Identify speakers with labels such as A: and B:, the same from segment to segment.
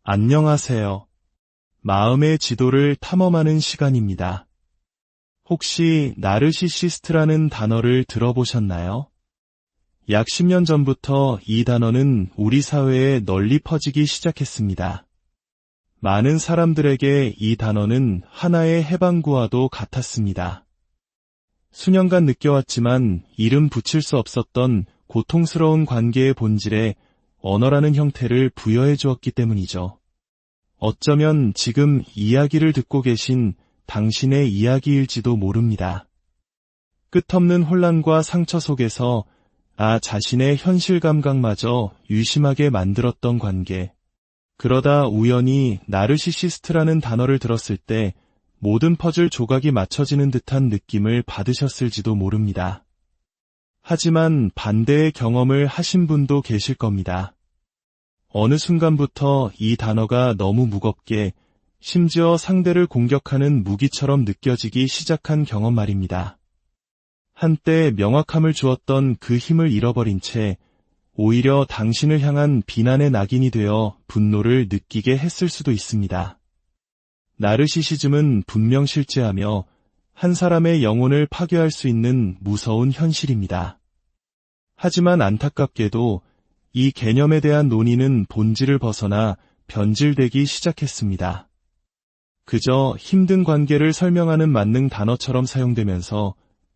A: 안녕하세요. 마음의 지도를 탐험하는 시간입니다. 혹시 나르시시스트라는 단어를 들어보셨나요? 약 10년 전부터 이 단어는 우리 사회에 널리 퍼지기 시작했습니다. 많은 사람들에게 이 단어는 하나의 해방구와도 같았습니다. 수년간 느껴왔지만 이름 붙일 수 없었던 고통스러운 관계의 본질에 언어라는 형태를 부여해 주었기 때문이죠. 어쩌면 지금 이야기를 듣고 계신 당신의 이야기일지도 모릅니다. 끝없는 혼란과 상처 속에서 나 자신의 현실 감각마저 유심하게 만들었던 관계. 그러다 우연히 나르시시스트라는 단어를 들었을 때 모든 퍼즐 조각이 맞춰지는 듯한 느낌을 받으셨을지도 모릅니다. 하지만 반대의 경험을 하신 분도 계실 겁니다. 어느 순간부터 이 단어가 너무 무겁게, 심지어 상대를 공격하는 무기처럼 느껴지기 시작한 경험 말입니다. 한때 명확함을 주었던 그 힘을 잃어버린 채 오히려 당신을 향한 비난의 낙인이 되어 분노를 느끼게 했을 수도 있습니다. 나르시시즘은 분명 실제하며 한 사람의 영혼을 파괴할 수 있는 무서운 현실입니다. 하지만 안타깝게도 이 개념에 대한 논의는 본질을 벗어나 변질되기 시작했습니다. 그저 힘든 관계를 설명하는 만능 단어처럼 사용되면서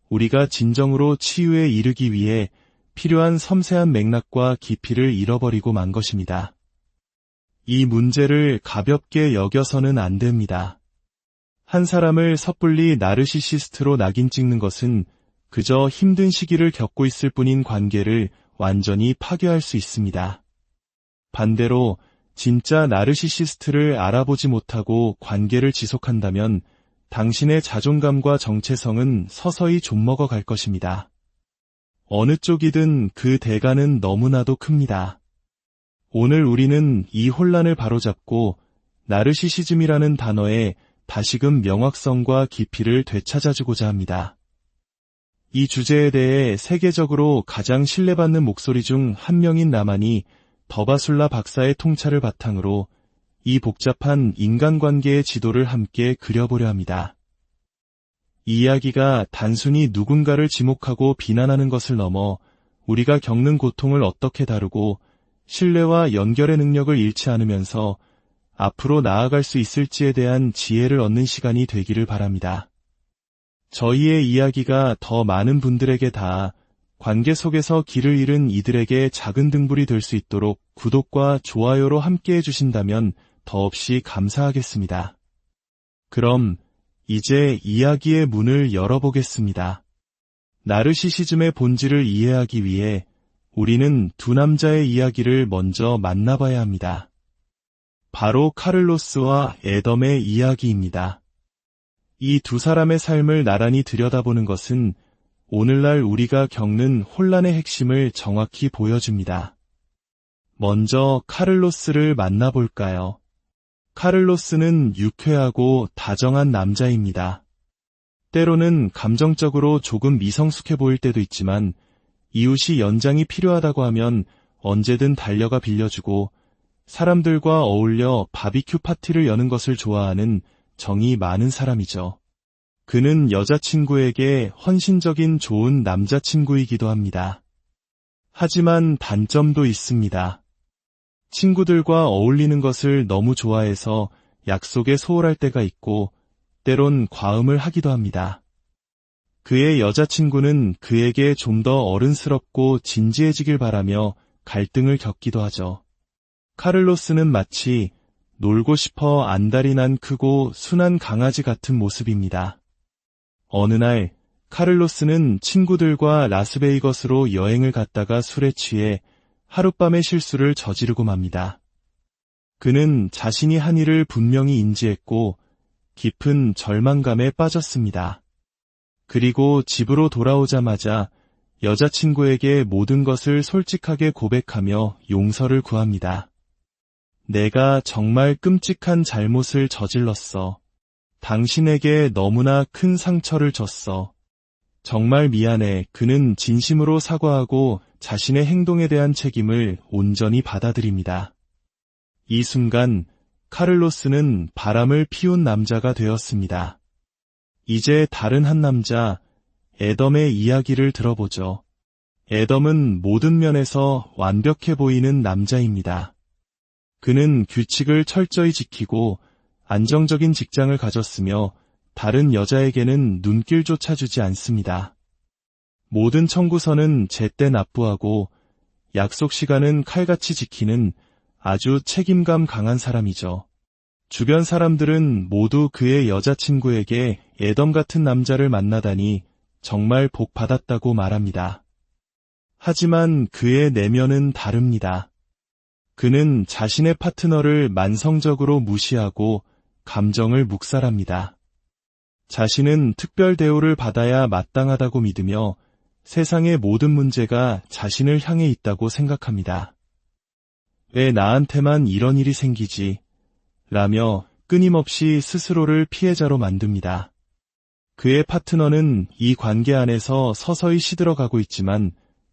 A: 우리가 진정으로 치유에 이르기 위해 필요한 섬세한 맥락과 깊이를 잃어버리고 만 것입니다. 이 문제를 가볍게 여겨서는 안 됩니다. 한 사람을 섣불리 나르시시스트로 낙인 찍는 것은 그저 힘든 시기를 겪고 있을 뿐인 관계를 완전히 파괴할 수 있습니다. 반대로 진짜 나르시시스트를 알아보지 못하고 관계를 지속한다면 당신의 자존감과 정체성은 서서히 좀먹어 갈 것입니다. 어느 쪽이든 그 대가는 너무나도 큽니다. 오늘 우리는 이 혼란을 바로잡고 나르시시즘이라는 단어의 다시금 명확성과 깊이를 되찾아주고자 합니다. 이 주제에 대해 세계적으로 가장 신뢰받는 목소리 중 한 명인 나만이 더바술라 박사의 통찰을 바탕으로 이 복잡한 인간관계의 지도를 함께 그려보려 합니다. 이 이야기가 단순히 누군가를 지목하고 비난하는 것을 넘어 우리가 겪는 고통을 어떻게 다루고 신뢰와 연결의 능력을 잃지 않으면서 앞으로 나아갈 수 있을지에 대한 지혜를 얻는 시간이 되기를 바랍니다. 저희의 이야기가 더 많은 분들에게 닿아 관계 속에서 길을 잃은 이들에게 작은 등불이 될 수 있도록 구독과 좋아요로 함께해 주신다면 더없이 감사하겠습니다. 그럼 이제 이야기의 문을 열어보겠습니다. 나르시시즘의 본질을 이해하기 위해 우리는 두 남자의 이야기를 먼저 만나봐야 합니다. 바로 카를로스와 애덤의 이야기입니다. 이 두 사람의 삶을 나란히 들여다보는 것은 오늘날 우리가 겪는 혼란의 핵심을 정확히 보여줍니다. 먼저 카를로스를 만나볼까요? 카를로스는 유쾌하고 다정한 남자입니다. 때로는 감정적으로 조금 미성숙해 보일 때도 있지만 이웃이 연장이 필요하다고 하면 언제든 달려가 빌려주고 사람들과 어울려 바비큐 파티를 여는 것을 좋아하는 정이 많은 사람이죠. 그는 여자친구에게 헌신적인 좋은 남자친구이기도 합니다. 하지만 단점도 있습니다. 친구들과 어울리는 것을 너무 좋아해서 약속에 소홀할 때가 있고 때론 과음을 하기도 합니다. 그의 여자친구는 그에게 좀 더 어른스럽고 진지해지길 바라며 갈등을 겪기도 하죠. 카를로스는 마치 놀고 싶어 안달이 난 크고 순한 강아지 같은 모습입니다. 어느 날 카를로스는 친구들과 라스베이거스로 여행을 갔다가 술에 취해 하룻밤의 실수를 저지르고 맙니다. 그는 자신이 한 일을 분명히 인지했고 깊은 절망감에 빠졌습니다. 그리고 집으로 돌아오자마자 여자친구에게 모든 것을 솔직하게 고백하며 용서를 구합니다. 내가 정말 끔찍한 잘못을 저질렀어. 당신에게 너무나 큰 상처를 줬어. 정말 미안해. 그는 진심으로 사과하고 자신의 행동에 대한 책임을 온전히 받아들입니다. 이 순간 카를로스는 바람을 피운 남자가 되었습니다. 이제 다른 한 남자, 애덤의 이야기를 들어보죠. 애덤은 모든 면에서 완벽해 보이는 남자입니다. 그는 규칙을 철저히 지키고 안정적인 직장을 가졌으며 다른 여자에게는 눈길조차 주지 않습니다. 모든 청구서는 제때 납부하고 약속 시간은 칼같이 지키는 아주 책임감 강한 사람이죠. 주변 사람들은 모두 그의 여자친구에게 애덤 같은 남자를 만나다니 정말 복 받았다고 말합니다. 하지만 그의 내면은 다릅니다. 그는 자신의 파트너를 만성적으로 무시하고 감정을 묵살합니다. 자신은 특별 대우를 받아야 마땅하다고 믿으며 세상의 모든 문제가 자신을 향해 있다고 생각합니다. 왜 나한테만 이런 일이 생기지? 라며 끊임없이 스스로를 피해자로 만듭니다. 그의 파트너는 이 관계 안에서 서서히 시들어가고 있지만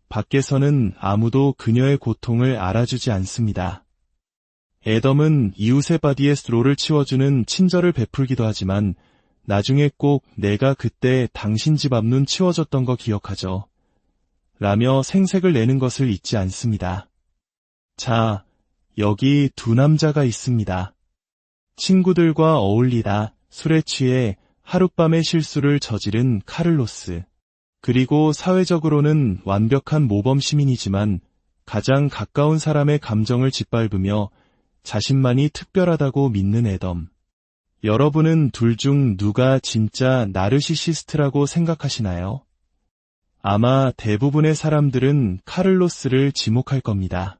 A: 밖에서는 아무도 그녀의 고통을 알아주지 않습니다. 애덤은 이웃의 바디에 스로를 치워주는 친절을 베풀기도 하지만 나중에 꼭 내가 그때 당신 집 앞눈 치워줬던 거 기억하죠? 라며 생색을 내는 것을 잊지 않습니다. 자, 여기 두 남자가 있습니다. 친구들과 어울리다 술에 취해 하룻밤의 실수를 저지른 카를로스. 그리고 사회적으로는 완벽한 모범 시민이지만 가장 가까운 사람의 감정을 짓밟으며 자신만이 특별하다고 믿는 애덤. 여러분은 둘 중 누가 진짜 나르시시스트라고 생각하시나요? 아마 대부분의 사람들은 카를로스를 지목할 겁니다.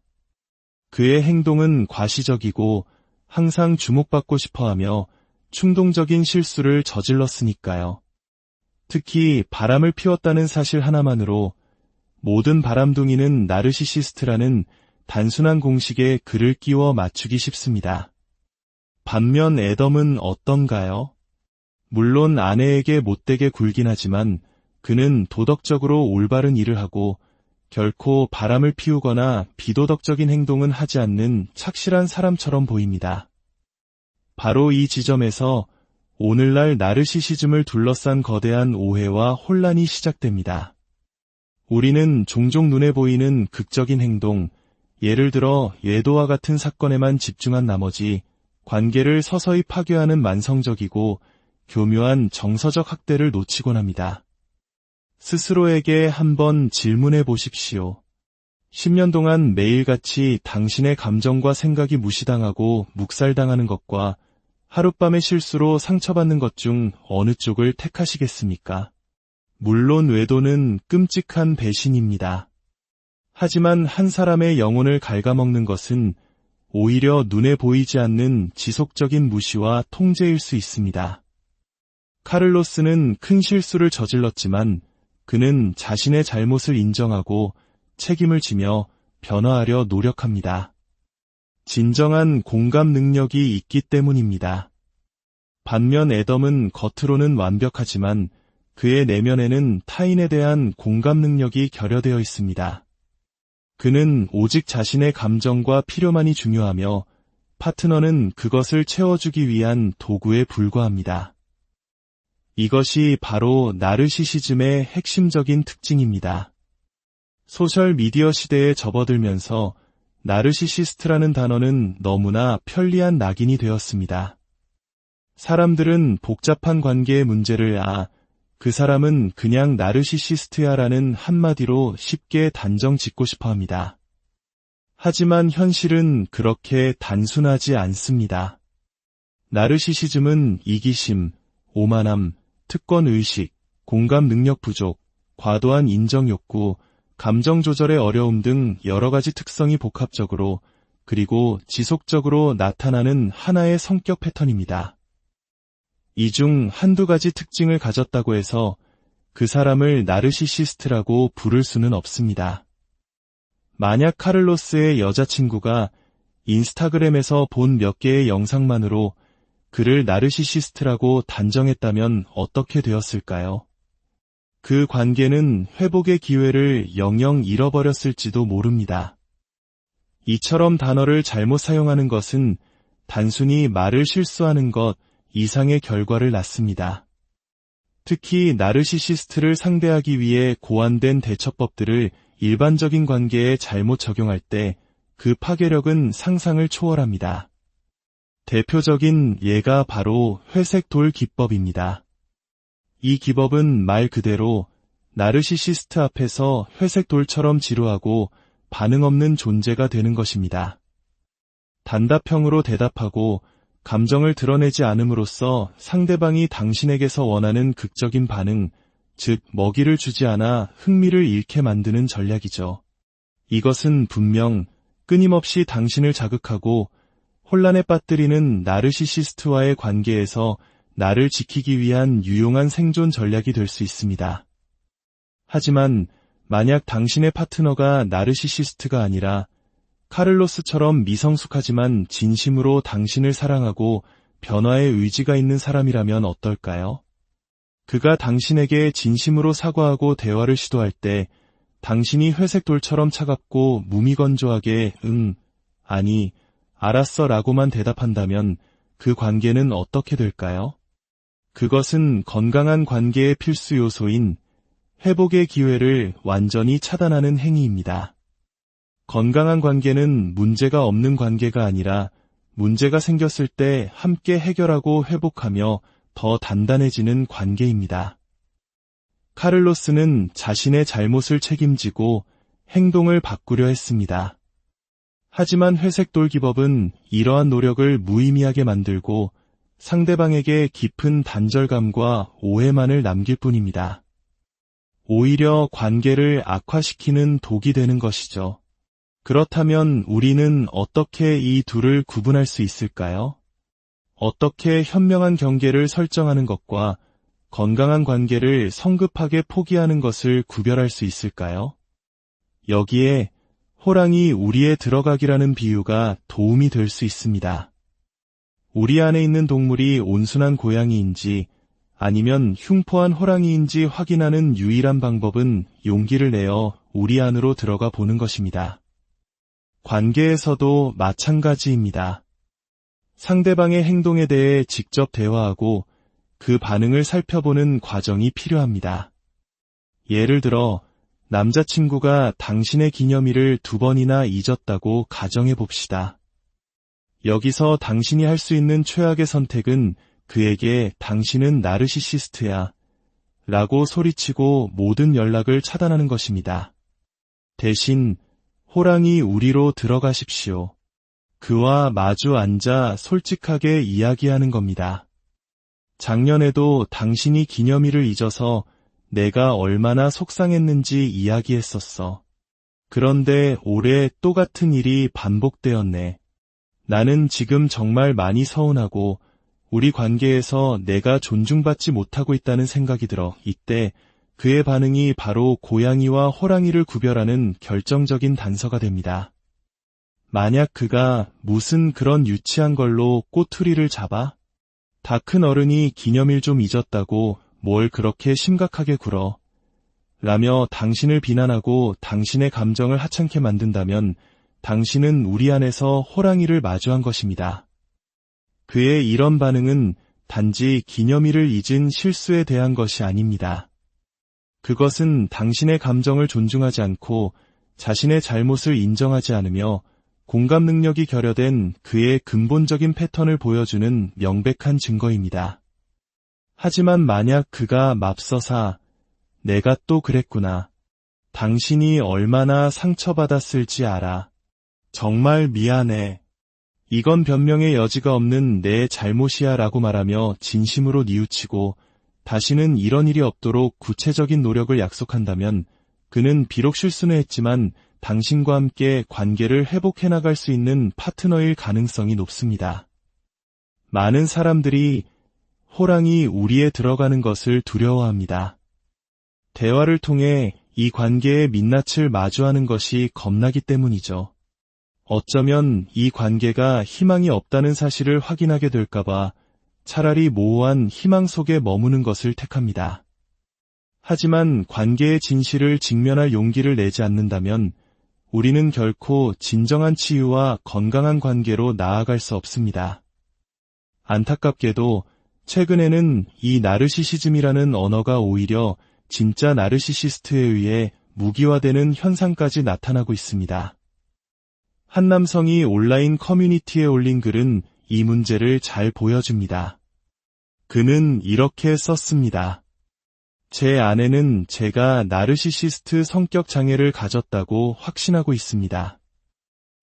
A: 그의 행동은 과시적이고 항상 주목받고 싶어하며 충동적인 실수를 저질렀으니까요. 특히 바람을 피웠다는 사실 하나만으로 모든 바람둥이는 나르시시스트라는 단순한 공식에 글을 끼워 맞추기 쉽습니다. 반면 애덤은 어떤가요? 물론 아내에게 못되게 굴긴 하지만 그는 도덕적으로 올바른 일을 하고 결코 바람을 피우거나 비도덕적인 행동은 하지 않는 착실한 사람처럼 보입니다. 바로 이 지점에서 오늘날 나르시시즘을 둘러싼 거대한 오해와 혼란이 시작됩니다. 우리는 종종 눈에 보이는 극적인 행동, 예를 들어 예도와 같은 사건에만 집중한 나머지 관계를 서서히 파괴하는 만성적이고 교묘한 정서적 학대를 놓치곤 합니다. 스스로에게 한번 질문해 보십시오. 10년 동안 매일같이 당신의 감정과 생각이 무시당하고 묵살당하는 것과 하룻밤의 실수로 상처받는 것 중 어느 쪽을 택하시겠습니까? 물론 외도는 끔찍한 배신입니다. 하지만 한 사람의 영혼을 갉아먹는 것은 오히려 눈에 보이지 않는 지속적인 무시와 통제일 수 있습니다. 카를로스는 큰 실수를 저질렀지만 그는 자신의 잘못을 인정하고 책임을 지며 변화하려 노력합니다. 진정한 공감 능력이 있기 때문입니다. 반면 애덤은 겉으로는 완벽하지만 그의 내면에는 타인에 대한 공감 능력이 결여되어 있습니다. 그는 오직 자신의 감정과 필요만이 중요하며 파트너는 그것을 채워주기 위한 도구에 불과합니다. 이것이 바로 나르시시즘의 핵심적인 특징입니다. 소셜미디어 시대에 접어들면서 나르시시스트라는 단어는 너무나 편리한 낙인이 되었습니다. 사람들은 복잡한 관계의 문제를 그 사람은 그냥 나르시시스트야라는 한마디로 쉽게 단정 짓고 싶어 합니다. 하지만 현실은 그렇게 단순하지 않습니다. 나르시시즘은 이기심, 오만함, 특권의식, 공감 능력 부족, 과도한 인정 욕구, 감정 조절의 어려움 등 여러 가지 특성이 복합적으로 그리고 지속적으로 나타나는 하나의 성격 패턴입니다. 이 중 한두 가지 특징을 가졌다고 해서 그 사람을 나르시시스트라고 부를 수는 없습니다. 만약 카를로스의 여자친구가 인스타그램에서 본 몇 개의 영상만으로 그를 나르시시스트라고 단정했다면 어떻게 되었을까요? 그 관계는 회복의 기회를 영영 잃어버렸을지도 모릅니다. 이처럼 단어를 잘못 사용하는 것은 단순히 말을 실수하는 것 이상의 결과를 낳습니다. 특히 나르시시스트를 상대하기 위해 고안된 대처법들을 일반적인 관계에 잘못 적용할 때 그 파괴력은 상상을 초월합니다. 대표적인 예가 바로 회색 돌 기법입니다. 이 기법은 말 그대로 나르시시스트 앞에서 회색 돌처럼 지루하고 반응 없는 존재가 되는 것입니다. 단답형으로 대답하고 감정을 드러내지 않음으로써 상대방이 당신에게서 원하는 극적인 반응, 즉 먹이를 주지 않아 흥미를 잃게 만드는 전략이죠. 이것은 분명 끊임없이 당신을 자극하고 혼란에 빠뜨리는 나르시시스트와의 관계에서 나를 지키기 위한 유용한 생존 전략이 될 수 있습니다. 하지만 만약 당신의 파트너가 나르시시스트가 아니라 카를로스처럼 미성숙하지만 진심으로 당신을 사랑하고 변화의 의지가 있는 사람이라면 어떨까요? 그가 당신에게 진심으로 사과하고 대화를 시도할 때 당신이 회색 돌처럼 차갑고 무미건조하게 아니, 알았어 라고만 대답한다면 그 관계는 어떻게 될까요? 그것은 건강한 관계의 필수 요소인 회복의 기회를 완전히 차단하는 행위입니다. 건강한 관계는 문제가 없는 관계가 아니라 문제가 생겼을 때 함께 해결하고 회복하며 더 단단해지는 관계입니다. 카를로스는 자신의 잘못을 책임지고 행동을 바꾸려 했습니다. 하지만 회색돌 기법은 이러한 노력을 무의미하게 만들고 상대방에게 깊은 단절감과 오해만을 남길 뿐입니다. 오히려 관계를 악화시키는 독이 되는 것이죠. 그렇다면 우리는 어떻게 이 둘을 구분할 수 있을까요? 어떻게 현명한 경계를 설정하는 것과 건강한 관계를 성급하게 포기하는 것을 구별할 수 있을까요? 여기에 호랑이 우리에 들어가기라는 비유가 도움이 될 수 있습니다. 우리 안에 있는 동물이 온순한 고양이인지 아니면 흉포한 호랑이인지 확인하는 유일한 방법은 용기를 내어 우리 안으로 들어가 보는 것입니다. 관계에서도 마찬가지입니다. 상대방의 행동에 대해 직접 대화하고 그 반응을 살펴보는 과정이 필요합니다. 예를 들어 남자친구가 당신의 기념일을 2번이나 잊었다고 가정해 봅시다. 여기서 당신이 할 수 있는 최악의 선택은 그에게 당신은 나르시시스트야 라고 소리치고 모든 연락을 차단하는 것입니다. 대신 호랑이 우리로 들어가십시오. 그와 마주 앉아 솔직하게 이야기하는 겁니다. 작년에도 당신이 기념일을 잊어서 내가 얼마나 속상했는지 이야기했었어. 그런데 올해 또 같은 일이 반복되었네. 나는 지금 정말 많이 서운하고 우리 관계에서 내가 존중받지 못하고 있다는 생각이 들어. 이때 그의 반응이 바로 고양이와 호랑이를 구별하는 결정적인 단서가 됩니다. 만약 그가 무슨 그런 유치한 걸로 꼬투리를 잡아? 다 큰 어른이 기념일 좀 잊었다고 뭘 그렇게 심각하게 굴어? 라며 당신을 비난하고 당신의 감정을 하찮게 만든다면 당신은 우리 안에서 호랑이를 마주한 것입니다. 그의 이런 반응은 단지 기념일을 잊은 실수에 대한 것이 아닙니다. 그것은 당신의 감정을 존중하지 않고 자신의 잘못을 인정하지 않으며 공감 능력이 결여된 그의 근본적인 패턴을 보여주는 명백한 증거입니다. 하지만 만약 그가 맙서사 내가 또 그랬구나. 당신이 얼마나 상처받았을지 알아. 정말 미안해. 이건 변명의 여지가 없는 내 잘못이야 라고 말하며 진심으로 뉘우치고 다시는 이런 일이 없도록 구체적인 노력을 약속한다면 그는 비록 실수는 했지만 당신과 함께 관계를 회복해 나갈 수 있는 파트너일 가능성이 높습니다. 많은 사람들이 호랑이 우리에 들어가는 것을 두려워합니다. 대화를 통해 이 관계의 민낯을 마주하는 것이 겁나기 때문이죠. 어쩌면 이 관계가 희망이 없다는 사실을 확인하게 될까봐 차라리 모호한 희망 속에 머무는 것을 택합니다. 하지만 관계의 진실을 직면할 용기를 내지 않는다면 우리는 결코 진정한 치유와 건강한 관계로 나아갈 수 없습니다. 안타깝게도 최근에는 이 나르시시즘이라는 언어가 오히려 진짜 나르시시스트에 의해 무기화되는 현상까지 나타나고 있습니다. 한 남성이 온라인 커뮤니티에 올린 글은 이 문제를 잘 보여줍니다. 그는 이렇게 썼습니다. 제 아내는 제가 나르시시스트 성격 장애를 가졌다고 확신하고 있습니다.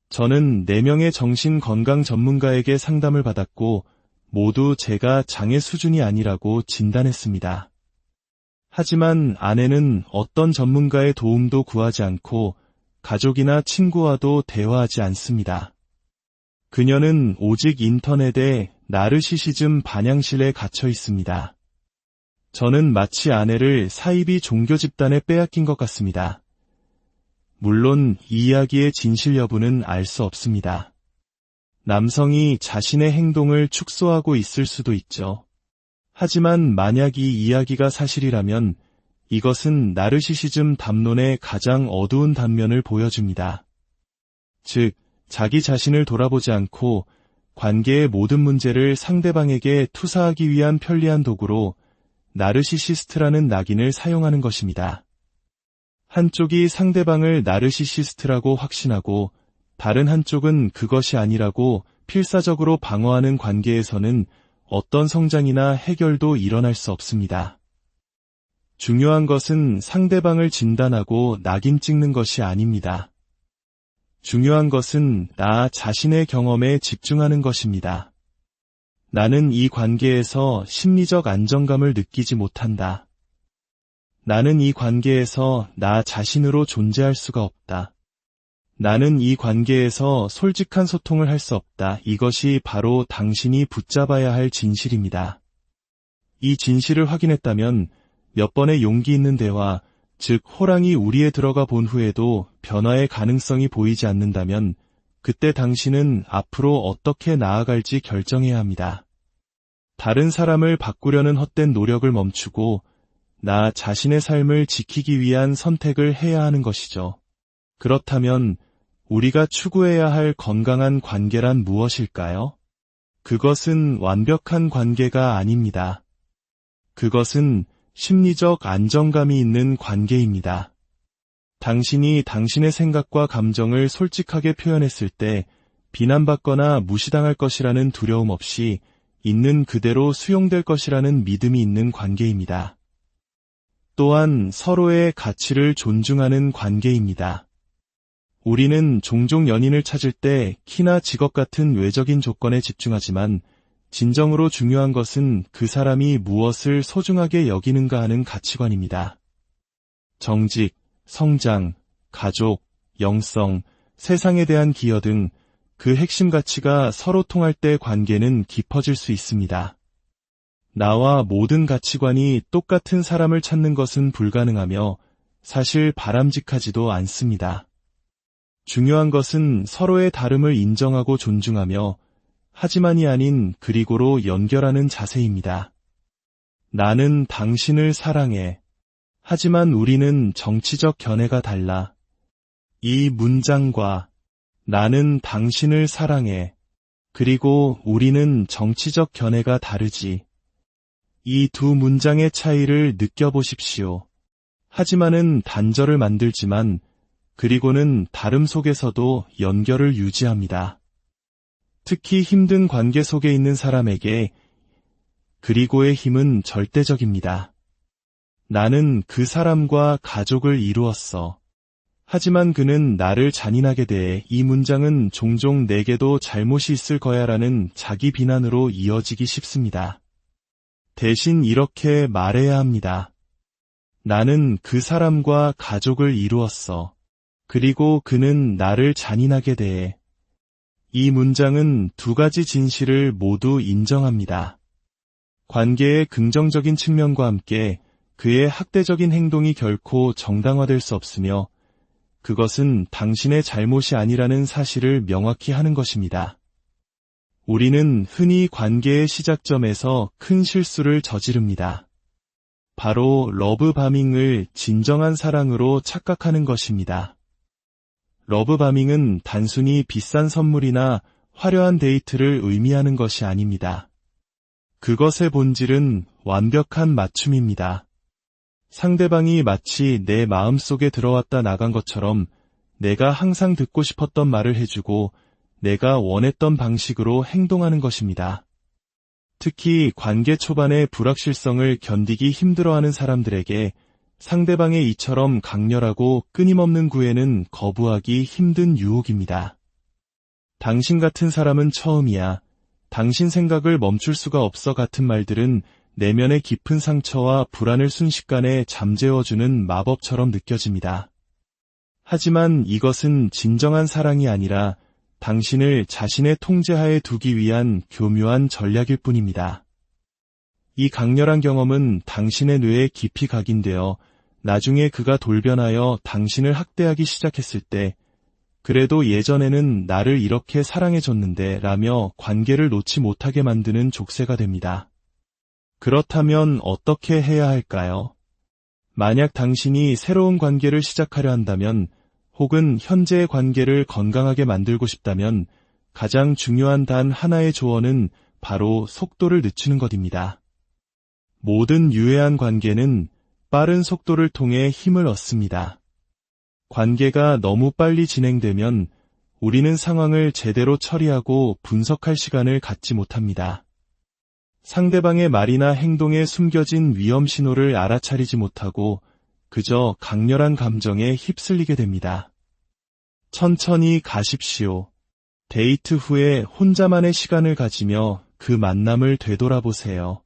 A: 저는 4명의 정신건강 전문가에게 상담을 받았고 모두 제가 장애 수준이 아니라고 진단했습니다. 하지만 아내는 어떤 전문가의 도움도 구하지 않고 가족이나 친구와도 대화하지 않습니다. 그녀는 오직 인터넷에 나르시시즘 반향실에 갇혀 있습니다. 저는 마치 아내를 사이비 종교 집단에 빼앗긴 것 같습니다. 물론 이 이야기의 진실 여부는 알 수 없습니다. 남성이 자신의 행동을 축소하고 있을 수도 있죠. 하지만 만약 이 이야기가 사실이라면 이것은 나르시시즘 담론의 가장 어두운 단면을 보여줍니다. 즉, 자기 자신을 돌아보지 않고 관계의 모든 문제를 상대방에게 투사하기 위한 편리한 도구로 나르시시스트라는 낙인을 사용하는 것입니다. 한쪽이 상대방을 나르시시스트라고 확신하고 다른 한쪽은 그것이 아니라고 필사적으로 방어하는 관계에서는 어떤 성장이나 해결도 일어날 수 없습니다. 중요한 것은 상대방을 진단하고 낙인 찍는 것이 아닙니다. 중요한 것은 나 자신의 경험에 집중하는 것입니다. 나는 이 관계에서 심리적 안정감을 느끼지 못한다. 나는 이 관계에서 나 자신으로 존재할 수가 없다. 나는 이 관계에서 솔직한 소통을 할 수 없다. 이것이 바로 당신이 붙잡아야 할 진실입니다. 이 진실을 확인했다면 몇 번의 용기 있는 대화, 즉 호랑이 우리에 들어가 본 후에도 변화의 가능성이 보이지 않는다면 그때 당신은 앞으로 어떻게 나아갈지 결정해야 합니다. 다른 사람을 바꾸려는 헛된 노력을 멈추고 나 자신의 삶을 지키기 위한 선택을 해야 하는 것이죠. 그렇다면 우리가 추구해야 할 건강한 관계란 무엇일까요? 그것은 완벽한 관계가 아닙니다. 그것은 심리적 안정감이 있는 관계입니다. 당신이 당신의 생각과 감정을 솔직하게 표현했을 때 비난받거나 무시당할 것이라는 두려움 없이 있는 그대로 수용될 것이라는 믿음이 있는 관계입니다. 또한 서로의 가치를 존중하는 관계입니다. 우리는 종종 연인을 찾을 때 키나 직업 같은 외적인 조건에 집중하지만 진정으로 중요한 것은 그 사람이 무엇을 소중하게 여기는가 하는 가치관입니다. 정직, 성장, 가족, 영성, 세상에 대한 기여 등 그 핵심 가치가 서로 통할 때 관계는 깊어질 수 있습니다. 나와 모든 가치관이 똑같은 사람을 찾는 것은 불가능하며 사실 바람직하지도 않습니다. 중요한 것은 서로의 다름을 인정하고 존중하며 하지만이 아닌 그리고로 연결하는 자세입니다. 나는 당신을 사랑해. 하지만 우리는 정치적 견해가 달라. 이 문장과 나는 당신을 사랑해. 그리고 우리는 정치적 견해가 다르지. 이 두 문장의 차이를 느껴보십시오. 하지만은 단절을 만들지만 그리고는 다름 속에서도 연결을 유지합니다. 특히 힘든 관계 속에 있는 사람에게 그리고의 힘은 절대적입니다. 나는 그 사람과 가족을 이루었어. 하지만 그는 나를 잔인하게 대해 이 문장은 종종 내게도 잘못이 있을 거야라는 자기 비난으로 이어지기 쉽습니다. 대신 이렇게 말해야 합니다. 나는 그 사람과 가족을 이루었어. 그리고 그는 나를 잔인하게 대해. 이 문장은 두 가지 진실을 모두 인정합니다. 관계의 긍정적인 측면과 함께 그의 학대적인 행동이 결코 정당화될 수 없으며 그것은 당신의 잘못이 아니라는 사실을 명확히 하는 것입니다. 우리는 흔히 관계의 시작점에서 큰 실수를 저지릅니다. 바로 러브바밍을 진정한 사랑으로 착각하는 것입니다. 러브바밍은 단순히 비싼 선물이나 화려한 데이트를 의미하는 것이 아닙니다. 그것의 본질은 완벽한 맞춤입니다. 상대방이 마치 내 마음속에 들어왔다 나간 것처럼 내가 항상 듣고 싶었던 말을 해주고 내가 원했던 방식으로 행동하는 것입니다. 특히 관계 초반의 불확실성을 견디기 힘들어하는 사람들에게 상대방의 이처럼 강렬하고 끊임없는 구애는 거부하기 힘든 유혹입니다. 당신 같은 사람은 처음이야. 당신 생각을 멈출 수가 없어 같은 말들은 내면의 깊은 상처와 불안을 순식간에 잠재워주는 마법처럼 느껴집니다. 하지만 이것은 진정한 사랑이 아니라 당신을 자신의 통제하에 두기 위한 교묘한 전략일 뿐입니다. 이 강렬한 경험은 당신의 뇌에 깊이 각인되어 나중에 그가 돌변하여 당신을 학대하기 시작했을 때 그래도 예전에는 나를 이렇게 사랑해줬는데 라며 관계를 놓지 못하게 만드는 족쇄가 됩니다. 그렇다면 어떻게 해야 할까요? 만약 당신이 새로운 관계를 시작하려 한다면 혹은 현재의 관계를 건강하게 만들고 싶다면 가장 중요한 단 하나의 조언은 바로 속도를 늦추는 것입니다. 모든 유해한 관계는 빠른 속도를 통해 힘을 얻습니다. 관계가 너무 빨리 진행되면 우리는 상황을 제대로 처리하고 분석할 시간을 갖지 못합니다. 상대방의 말이나 행동에 숨겨진 위험 신호를 알아차리지 못하고 그저 강렬한 감정에 휩쓸리게 됩니다. 천천히 가십시오. 데이트 후에 혼자만의 시간을 가지며 그 만남을 되돌아보세요.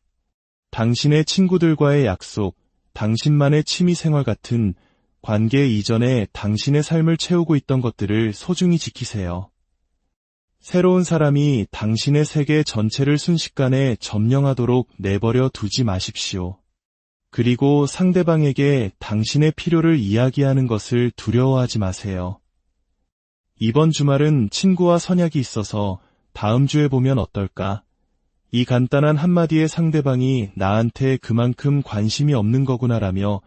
A: 당신의 친구들과의 약속, 당신만의 취미생활 같은 관계 이전에 당신의 삶을 채우고 있던 것들을 소중히 지키세요. 새로운 사람이 당신의 세계 전체를 순식간에 점령하도록 내버려 두지 마십시오. 그리고 상대방에게 당신의 필요를 이야기하는 것을 두려워하지 마세요. 이번 주말은 친구와 선약이 있어서 다음 주에 보면 어떨까? 이 간단한 한마디의 상대방이 나한테 그만큼 관심이 없는 거구나라며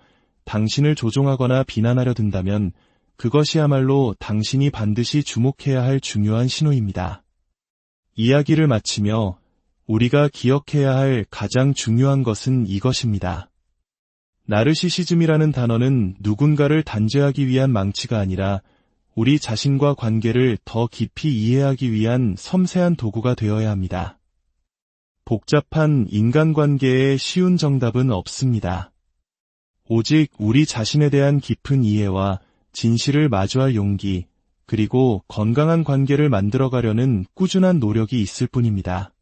A: 당신을 조종하거나 비난하려 든다면 그것이야말로 당신이 반드시 주목해야 할 중요한 신호입니다. 이야기를 마치며 우리가 기억해야 할 가장 중요한 것은 이것입니다. 나르시시즘이라는 단어는 누군가를 단죄하기 위한 망치가 아니라 우리 자신과 관계를 더 깊이 이해하기 위한 섬세한 도구가 되어야 합니다. 복잡한 인간관계에 쉬운 정답은 없습니다. 오직 우리 자신에 대한 깊은 이해와 진실을 마주할 용기, 그리고 건강한 관계를 만들어가려는 꾸준한 노력이 있을 뿐입니다.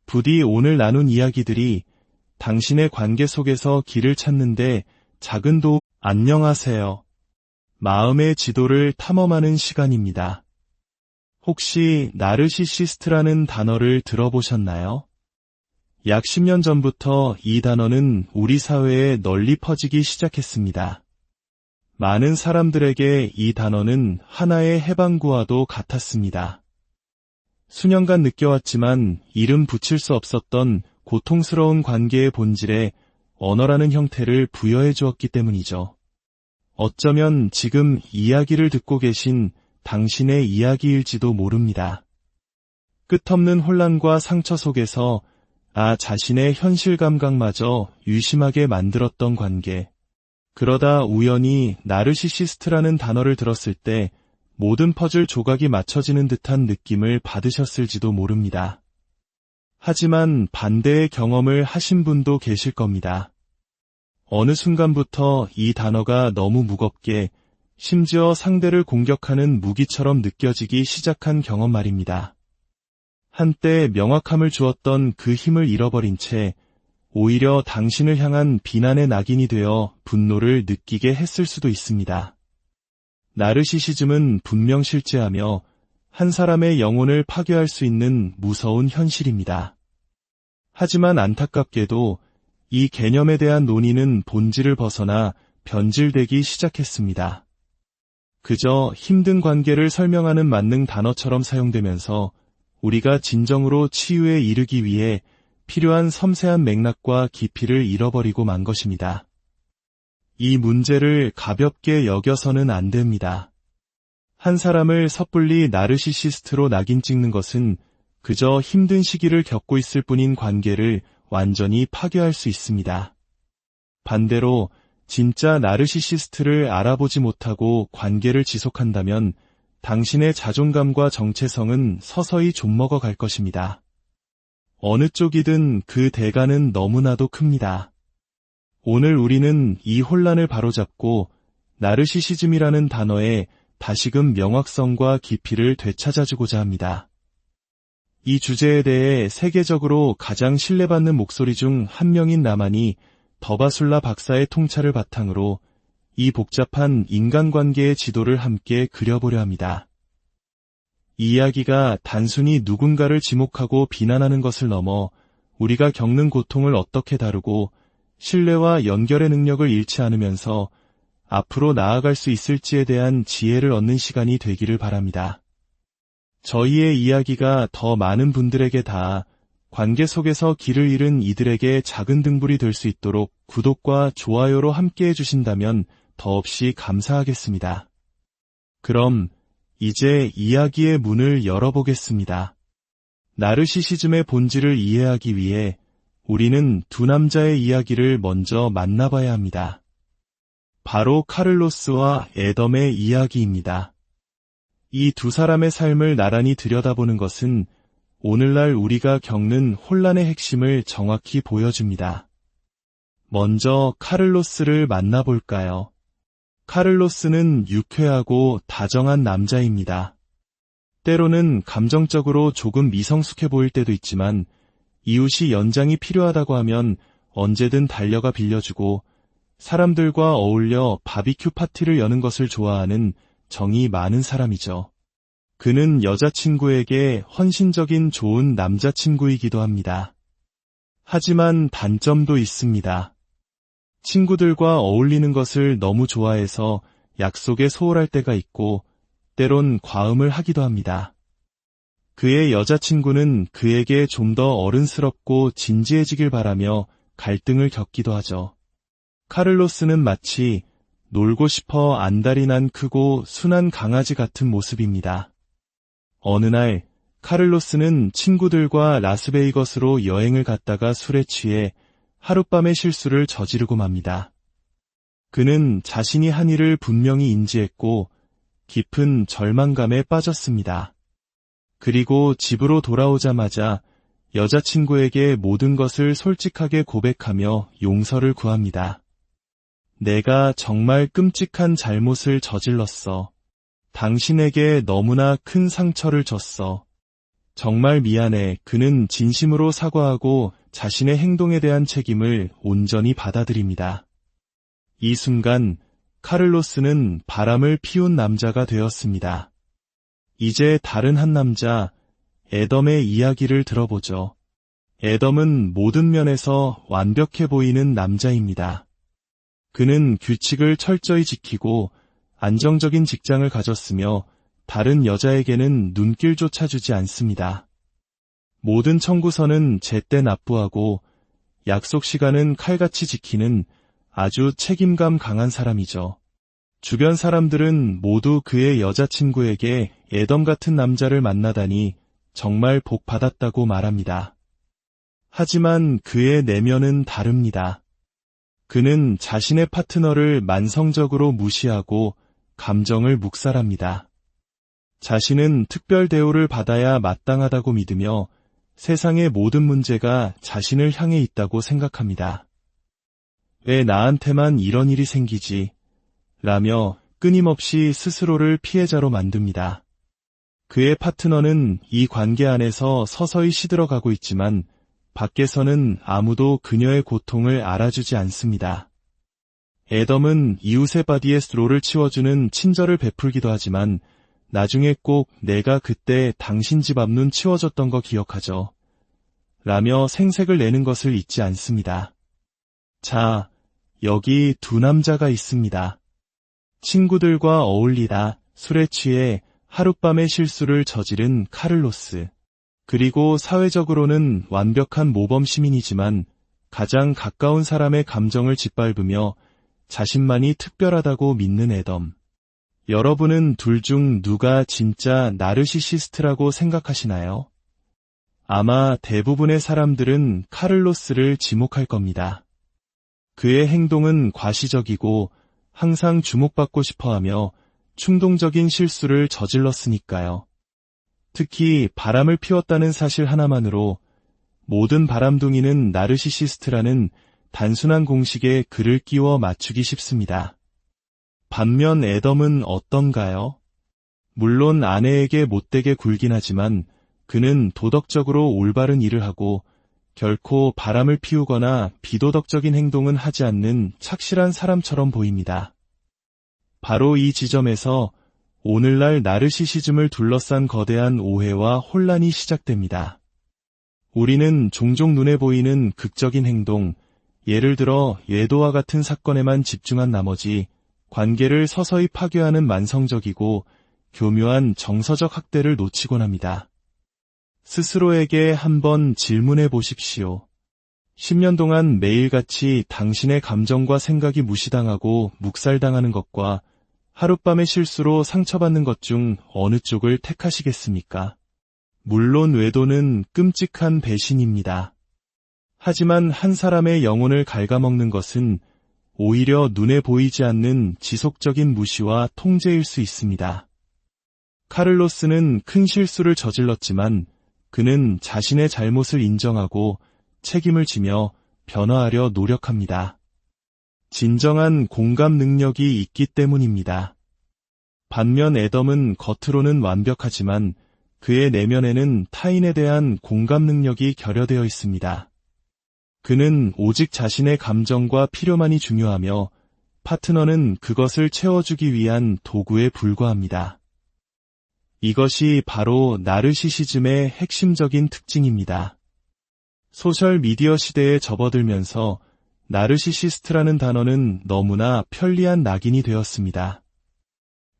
A: 부디 오늘 나눈 이야기들이 당신의 관계 속에서 길을 찾는데 작은 도움. 안녕하세요. 마음의 지도를 탐험하는 시간입니다. 혹시 나르시시스트라는 단어를 들어보셨나요? 약 10년 전부터 이 단어는 우리 사회에 널리 퍼지기 시작했습니다. 많은 사람들에게 이 단어는 하나의 해방구와도 같았습니다. 수년간 느껴왔지만 이름 붙일 수 없었던 고통스러운 관계의 본질에 언어라는 형태를 부여해 주었기 때문이죠. 어쩌면 지금 이야기를 듣고 계신 당신의 이야기일지도 모릅니다. 끝없는 혼란과 상처 속에서 나 자신의 현실 감각마저 유심하게 만들었던 관계. 그러다 우연히 나르시시스트라는 단어를 들었을 때 모든 퍼즐 조각이 맞춰지는 듯한 느낌을 받으셨을지도 모릅니다. 하지만 반대의 경험을 하신 분도 계실 겁니다. 어느 순간부터 이 단어가 너무 무겁게 심지어 상대를 공격하는 무기처럼 느껴지기 시작한 경험 말입니다. 한때 명확함을 주었던 그 힘을 잃어버린 채 오히려 당신을 향한 비난의 낙인이 되어 분노를 느끼게 했을 수도 있습니다. 나르시시즘은 분명 실제하며 한 사람의 영혼을 파괴할 수 있는 무서운 현실입니다. 하지만 안타깝게도 이 개념에 대한 논의는 본질을 벗어나 변질되기 시작했습니다. 그저 힘든 관계를 설명하는 만능 단어처럼 사용되면서 우리가 진정으로 치유에 이르기 위해 필요한 섬세한 맥락과 깊이를 잃어버리고 만 것입니다. 이 문제를 가볍게 여겨서는 안 됩니다. 한 사람을 섣불리 나르시시스트로 낙인 찍는 것은 그저 힘든 시기를 겪고 있을 뿐인 관계를 완전히 파괴할 수 있습니다. 반대로 진짜 나르시시스트를 알아보지 못하고 관계를 지속한다면 당신의 자존감과 정체성은 서서히 좀먹어 갈 것입니다. 어느 쪽이든 그 대가는 너무나도 큽니다. 오늘 우리는 이 혼란을 바로잡고 나르시시즘이라는 단어의 다시금 명확성과 깊이를 되찾아주고자 합니다. 이 주제에 대해 세계적으로 가장 신뢰받는 목소리 중 한 명인 나만이 더바술라 박사의 통찰을 바탕으로 이 복잡한 인간관계의 지도를 함께 그려보려 합니다. 이 이야기가 단순히 누군가를 지목하고 비난하는 것을 넘어 우리가 겪는 고통을 어떻게 다루고 신뢰와 연결의 능력을 잃지 않으면서 앞으로 나아갈 수 있을지에 대한 지혜를 얻는 시간이 되기를 바랍니다. 저희의 이야기가 더 많은 분들에게 닿아 관계 속에서 길을 잃은 이들에게 작은 등불이 될 수 있도록 구독과 좋아요로 함께해 주신다면 더없이 감사하겠습니다. 그럼 이제 이야기의 문을 열어보겠습니다. 나르시시즘의 본질을 이해하기 위해 우리는 두 남자의 이야기를 먼저 만나봐야 합니다. 바로 카를로스와 애덤의 이야기입니다. 이 두 사람의 삶을 나란히 들여다보는 것은 오늘날 우리가 겪는 혼란의 핵심을 정확히 보여줍니다. 먼저 카를로스를 만나볼까요? 카를로스는 유쾌하고 다정한 남자입니다. 때로는 감정적으로 조금 미성숙해 보일 때도 있지만 이웃이 연장이 필요하다고 하면 언제든 달려가 빌려주고 사람들과 어울려 바비큐 파티를 여는 것을 좋아하는 정이 많은 사람이죠. 그는 여자친구에게 헌신적인 좋은 남자친구이기도 합니다. 하지만 단점도 있습니다. 친구들과 어울리는 것을 너무 좋아해서 약속에 소홀할 때가 있고 때론 과음을 하기도 합니다. 그의 여자친구는 그에게 좀 더 어른스럽고 진지해지길 바라며 갈등을 겪기도 하죠. 카를로스는 마치 놀고 싶어 안달이 난 크고 순한 강아지 같은 모습입니다. 어느 날 카를로스는 친구들과 라스베이거스로 여행을 갔다가 술에 취해 하룻밤의 실수를 저지르고 맙니다. 그는 자신이 한 일을 분명히 인지했고 깊은 절망감에 빠졌습니다. 그리고 집으로 돌아오자마자 여자친구에게 모든 것을 솔직하게 고백하며 용서를 구합니다. 내가 정말 끔찍한 잘못을 저질렀어. 당신에게 너무나 큰 상처를 줬어. 정말 미안해. 그는 진심으로 사과하고 자신의 행동에 대한 책임을 온전히 받아들입니다. 이 순간 카를로스는 바람을 피운 남자가 되었습니다. 이제 다른 한 남자, 애덤의 이야기를 들어보죠. 애덤은 모든 면에서 완벽해 보이는 남자입니다. 그는 규칙을 철저히 지키고 안정적인 직장을 가졌으며 다른 여자에게는 눈길조차 주지 않습니다. 모든 청구서는 제때 납부하고 약속 시간은 칼같이 지키는 아주 책임감 강한 사람이죠. 주변 사람들은 모두 그의 여자친구에게 애덤 같은 남자를 만나다니 정말 복 받았다고 말합니다. 하지만 그의 내면은 다릅니다. 그는 자신의 파트너를 만성적으로 무시하고 감정을 묵살합니다. 자신은 특별 대우를 받아야 마땅하다고 믿으며 세상의 모든 문제가 자신을 향해 있다고 생각합니다. 왜 나한테만 이런 일이 생기지? 라며 끊임없이 스스로를 피해자로 만듭니다. 그의 파트너는 이 관계 안에서 서서히 시들어가고 있지만 밖에서는 아무도 그녀의 고통을 알아주지 않습니다. 애덤은 이웃의 바디에 스로를 치워주는 친절을 베풀기도 하지만 나중에 꼭 내가 그때 당신 집 앞눈 치워줬던 거 기억하죠? 라며 생색을 내는 것을 잊지 않습니다. 자, 여기 두 남자가 있습니다. 친구들과 어울리다 술에 취해 하룻밤의 실수를 저지른 카를로스. 그리고 사회적으로는 완벽한 모범 시민이지만 가장 가까운 사람의 감정을 짓밟으며 자신만이 특별하다고 믿는 애덤. 여러분은 둘 중 누가 진짜 나르시시스트라고 생각하시나요? 아마 대부분의 사람들은 카를로스를 지목할 겁니다. 그의 행동은 과시적이고 항상 주목받고 싶어하며 충동적인 실수를 저질렀으니까요. 특히 바람을 피웠다는 사실 하나만으로 모든 바람둥이는 나르시시스트라는 단순한 공식에 글을 끼워 맞추기 쉽습니다. 반면 애덤은 어떤가요? 물론 아내에게 못되게 굴긴 하지만 그는 도덕적으로 올바른 일을 하고 결코 바람을 피우거나 비도덕적인 행동은 하지 않는 착실한 사람처럼 보입니다. 바로 이 지점에서 오늘날 나르시시즘을 둘러싼 거대한 오해와 혼란이 시작됩니다. 우리는 종종 눈에 보이는 극적인 행동, 예를 들어 외도와 같은 사건에만 집중한 나머지 관계를 서서히 파괴하는 만성적이고 교묘한 정서적 학대를 놓치곤 합니다. 스스로에게 한번 질문해 보십시오. 10년 동안 매일같이 당신의 감정과 생각이 무시당하고 묵살당하는 것과 하룻밤의 실수로 상처받는 것 중 어느 쪽을 택하시겠습니까? 물론 외도는 끔찍한 배신입니다. 하지만 한 사람의 영혼을 갉아먹는 것은 오히려 눈에 보이지 않는 지속적인 무시와 통제일 수 있습니다. 카를로스는 큰 실수를 저질렀지만 그는 자신의 잘못을 인정하고 책임을 지며 변화하려 노력합니다. 진정한 공감 능력이 있기 때문입니다. 반면 애덤은 겉으로는 완벽하지만 그의 내면에는 타인에 대한 공감 능력이 결여되어 있습니다. 그는 오직 자신의 감정과 필요만이 중요하며 파트너는 그것을 채워주기 위한 도구에 불과합니다. 이것이 바로 나르시시즘의 핵심적인 특징입니다. 소셜미디어 시대에 접어들면서 나르시시스트라는 단어는 너무나 편리한 낙인이 되었습니다.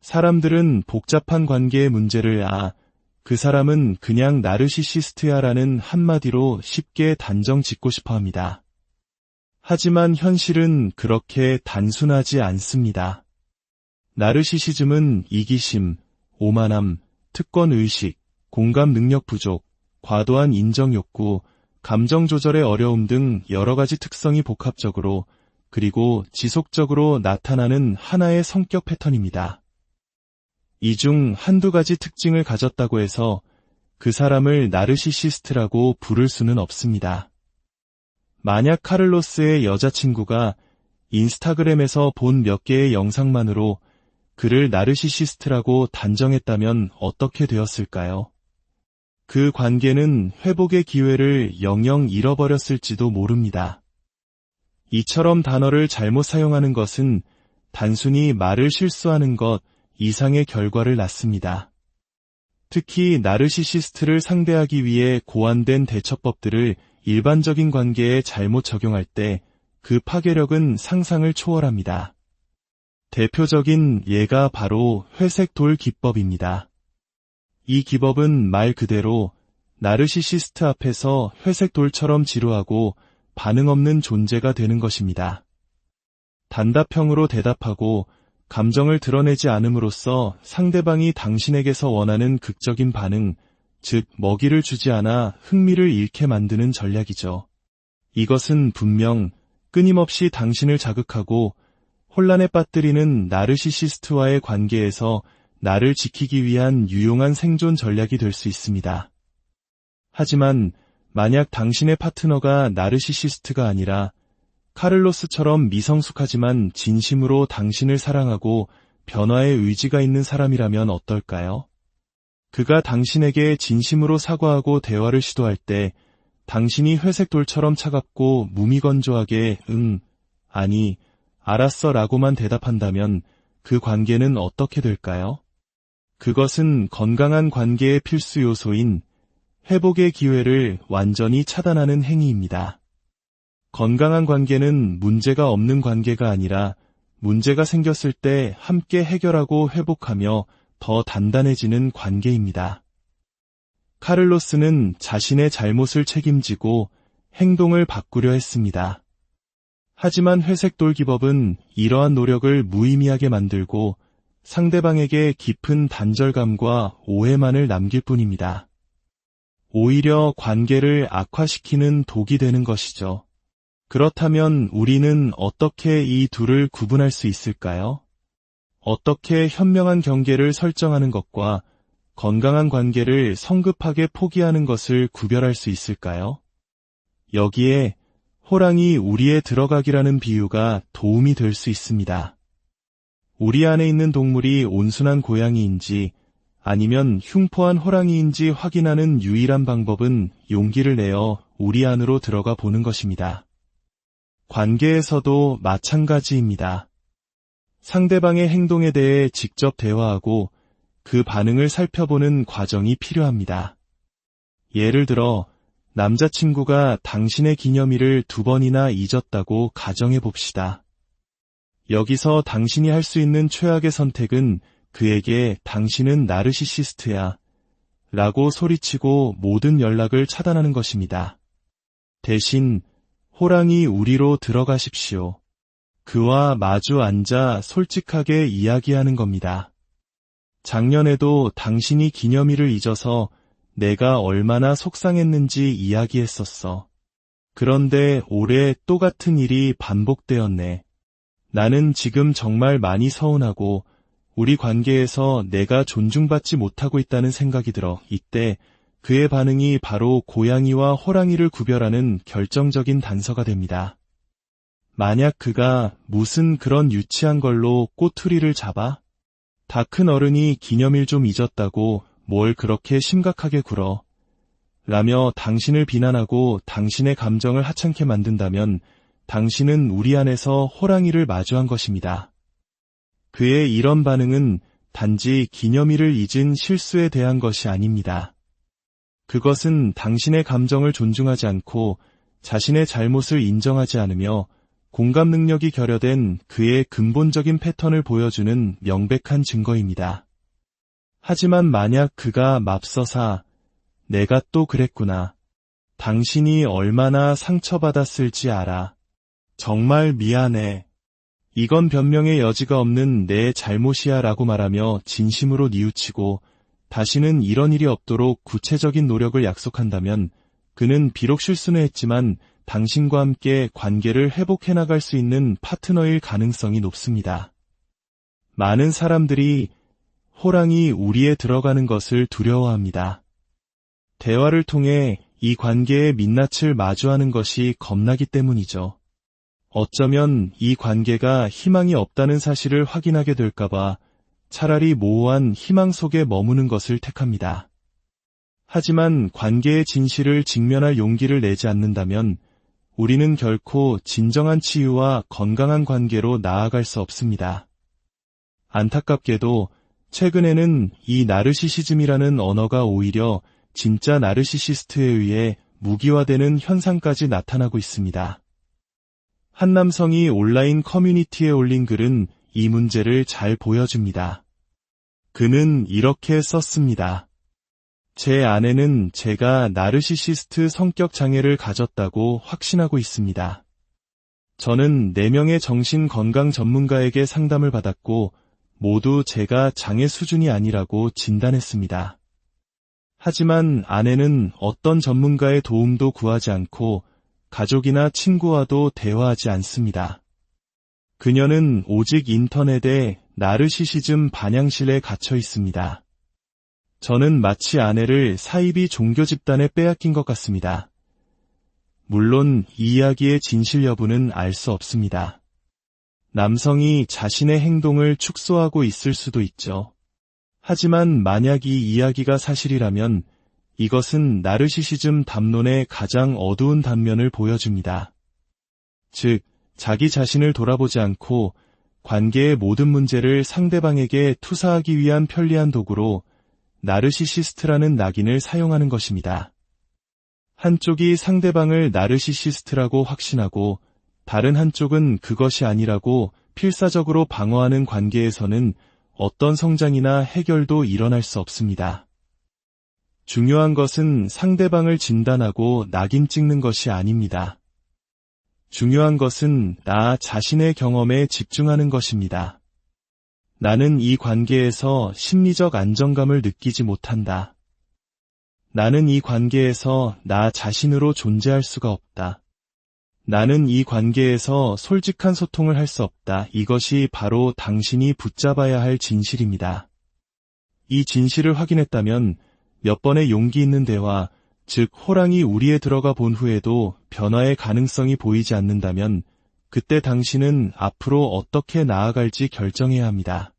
A: 사람들은 복잡한 관계의 문제를 그 사람은 그냥 나르시시스트야라는 한마디로 쉽게 단정 짓고 싶어 합니다. 하지만 현실은 그렇게 단순하지 않습니다. 나르시시즘은 이기심, 오만함, 특권의식, 공감 능력 부족, 과도한 인정 욕구, 감정 조절의 어려움 등 여러 가지 특성이 복합적으로 그리고 지속적으로 나타나는 하나의 성격 패턴입니다. 이 중 한두 가지 특징을 가졌다고 해서 그 사람을 나르시시스트라고 부를 수는 없습니다. 만약 카를로스의 여자친구가 인스타그램에서 본 몇 개의 영상만으로 그를 나르시시스트라고 단정했다면 어떻게 되었을까요? 그 관계는 회복의 기회를 영영 잃어버렸을지도 모릅니다. 이처럼 단어를 잘못 사용하는 것은 단순히 말을 실수하는 것 이상의 결과를 낳습니다. 특히 나르시시스트를 상대하기 위해 고안된 대처법들을 일반적인 관계에 잘못 적용할 때 그 파괴력은 상상을 초월합니다. 대표적인 예가 바로 회색 돌 기법입니다. 이 기법은 말 그대로 나르시시스트 앞에서 회색 돌처럼 지루하고 반응 없는 존재가 되는 것입니다. 단답형으로 대답하고 감정을 드러내지 않음으로써 상대방이 당신에게서 원하는 극적인 반응, 즉 먹이를 주지 않아 흥미를 잃게 만드는 전략이죠. 이것은 분명 끊임없이 당신을 자극하고 혼란에 빠뜨리는 나르시시스트와의 관계에서 나를 지키기 위한 유용한 생존 전략이 될 수 있습니다. 하지만 만약 당신의 파트너가 나르시시스트가 아니라 카를로스처럼 미성숙하지만 진심으로 당신을 사랑하고 변화의 의지가 있는 사람이라면 어떨까요? 그가 당신에게 진심으로 사과하고 대화를 시도할 때 당신이 회색 돌처럼 차갑고 무미건조하게 아니, 알았어 라고만 대답한다면 그 관계는 어떻게 될까요? 그것은 건강한 관계의 필수 요소인 회복의 기회를 완전히 차단하는 행위입니다. 건강한 관계는 문제가 없는 관계가 아니라 문제가 생겼을 때 함께 해결하고 회복하며 더 단단해지는 관계입니다. 카를로스는 자신의 잘못을 책임지고 행동을 바꾸려 했습니다. 하지만 회색 돌 기법은 이러한 노력을 무의미하게 만들고 상대방에게 깊은 단절감과 오해만을 남길 뿐입니다. 오히려 관계를 악화시키는 독이 되는 것이죠. 그렇다면 우리는 어떻게 이 둘을 구분할 수 있을까요? 어떻게 현명한 경계를 설정하는 것과 건강한 관계를 성급하게 포기하는 것을 구별할 수 있을까요? 여기에 호랑이 우리에 들어가기라는 비유가 도움이 될 수 있습니다. 우리 안에 있는 동물이 온순한 고양이인지 아니면 흉포한 호랑이인지 확인하는 유일한 방법은 용기를 내어 우리 안으로 들어가 보는 것입니다. 관계에서도 마찬가지입니다. 상대방의 행동에 대해 직접 대화하고 그 반응을 살펴보는 과정이 필요합니다. 예를 들어 남자친구가 당신의 기념일을 2번이나 잊었다고 가정해 봅시다. 여기서 당신이 할 수 있는 최악의 선택은 그에게 당신은 나르시시스트야 라고 소리치고 모든 연락을 차단하는 것입니다. 대신 호랑이 우리로 들어가십시오. 그와 마주 앉아 솔직하게 이야기하는 겁니다. 작년에도 당신이 기념일을 잊어서 내가 얼마나 속상했는지 이야기했었어. 그런데 올해 또 같은 일이 반복되었네. 나는 지금 정말 많이 서운하고 우리 관계에서 내가 존중받지 못하고 있다는 생각이 들어. 이때 그의 반응이 바로 고양이와 호랑이를 구별하는 결정적인 단서가 됩니다. 만약 그가 무슨 그런 유치한 걸로 꼬투리를 잡아? 다 큰 어른이 기념일 좀 잊었다고 뭘 그렇게 심각하게 굴어? 라며 당신을 비난하고 당신의 감정을 하찮게 만든다면 당신은 우리 안에서 호랑이를 마주한 것입니다. 그의 이런 반응은 단지 기념일을 잊은 실수에 대한 것이 아닙니다. 그것은 당신의 감정을 존중하지 않고 자신의 잘못을 인정하지 않으며 공감 능력이 결여된 그의 근본적인 패턴을 보여주는 명백한 증거입니다. 하지만 만약 그가 맙서사 내가 또 그랬구나. 당신이 얼마나 상처받았을지 알아. 정말 미안해. 이건 변명의 여지가 없는 내 잘못이야 라고 말하며 진심으로 뉘우치고 다시는 이런 일이 없도록 구체적인 노력을 약속한다면 그는 비록 실수는 했지만 당신과 함께 관계를 회복해 나갈 수 있는 파트너일 가능성이 높습니다. 많은 사람들이 호랑이 우리에 들어가는 것을 두려워합니다. 대화를 통해 이 관계의 민낯을 마주하는 것이 겁나기 때문이죠. 어쩌면 이 관계가 희망이 없다는 사실을 확인하게 될까봐 차라리 모호한 희망 속에 머무는 것을 택합니다. 하지만 관계의 진실을 직면할 용기를 내지 않는다면 우리는 결코 진정한 치유와 건강한 관계로 나아갈 수 없습니다. 안타깝게도 최근에는 이 나르시시즘이라는 언어가 오히려 진짜 나르시시스트에 의해 무기화되는 현상까지 나타나고 있습니다. 한 남성이 온라인 커뮤니티에 올린 글은 이 문제를 잘 보여줍니다. 그는 이렇게 썼습니다. 제 아내는 제가 나르시시스트 성격 장애를 가졌다고 확신하고 있습니다. 저는 4명의 정신건강 전문가에게 상담을 받았고 모두 제가 장애 수준이 아니라고 진단했습니다. 하지만 아내는 어떤 전문가의 도움도 구하지 않고 가족이나 친구와도 대화하지 않습니다. 그녀는 오직 인터넷에 나르시시즘 반향실에 갇혀 있습니다. 저는 마치 아내를 사이비 종교 집단에 빼앗긴 것 같습니다. 물론 이 이야기의 진실 여부는 알 수 없습니다. 남성이 자신의 행동을 축소하고 있을 수도 있죠. 하지만 만약 이 이야기가 사실이라면 이것은 나르시시즘 담론의 가장 어두운 단면을 보여줍니다. 즉, 자기 자신을 돌아보지 않고 관계의 모든 문제를 상대방에게 투사하기 위한 편리한 도구로 나르시시스트라는 낙인을 사용하는 것입니다. 한쪽이 상대방을 나르시시스트라고 확신하고 다른 한쪽은 그것이 아니라고 필사적으로 방어하는 관계에서는 어떤 성장이나 해결도 일어날 수 없습니다. 중요한 것은 상대방을 진단하고 낙인 찍는 것이 아닙니다. 중요한 것은 나 자신의 경험에 집중하는 것입니다. 나는 이 관계에서 심리적 안정감을 느끼지 못한다. 나는 이 관계에서 나 자신으로 존재할 수가 없다. 나는 이 관계에서 솔직한 소통을 할 수 없다. 이것이 바로 당신이 붙잡아야 할 진실입니다. 이 진실을 확인했다면 몇 번의 용기 있는 대화, 즉 호랑이 우리에 들어가 본 후에도 변화의 가능성이 보이지 않는다면 그때 당신은 앞으로 어떻게 나아갈지 결정해야 합니다.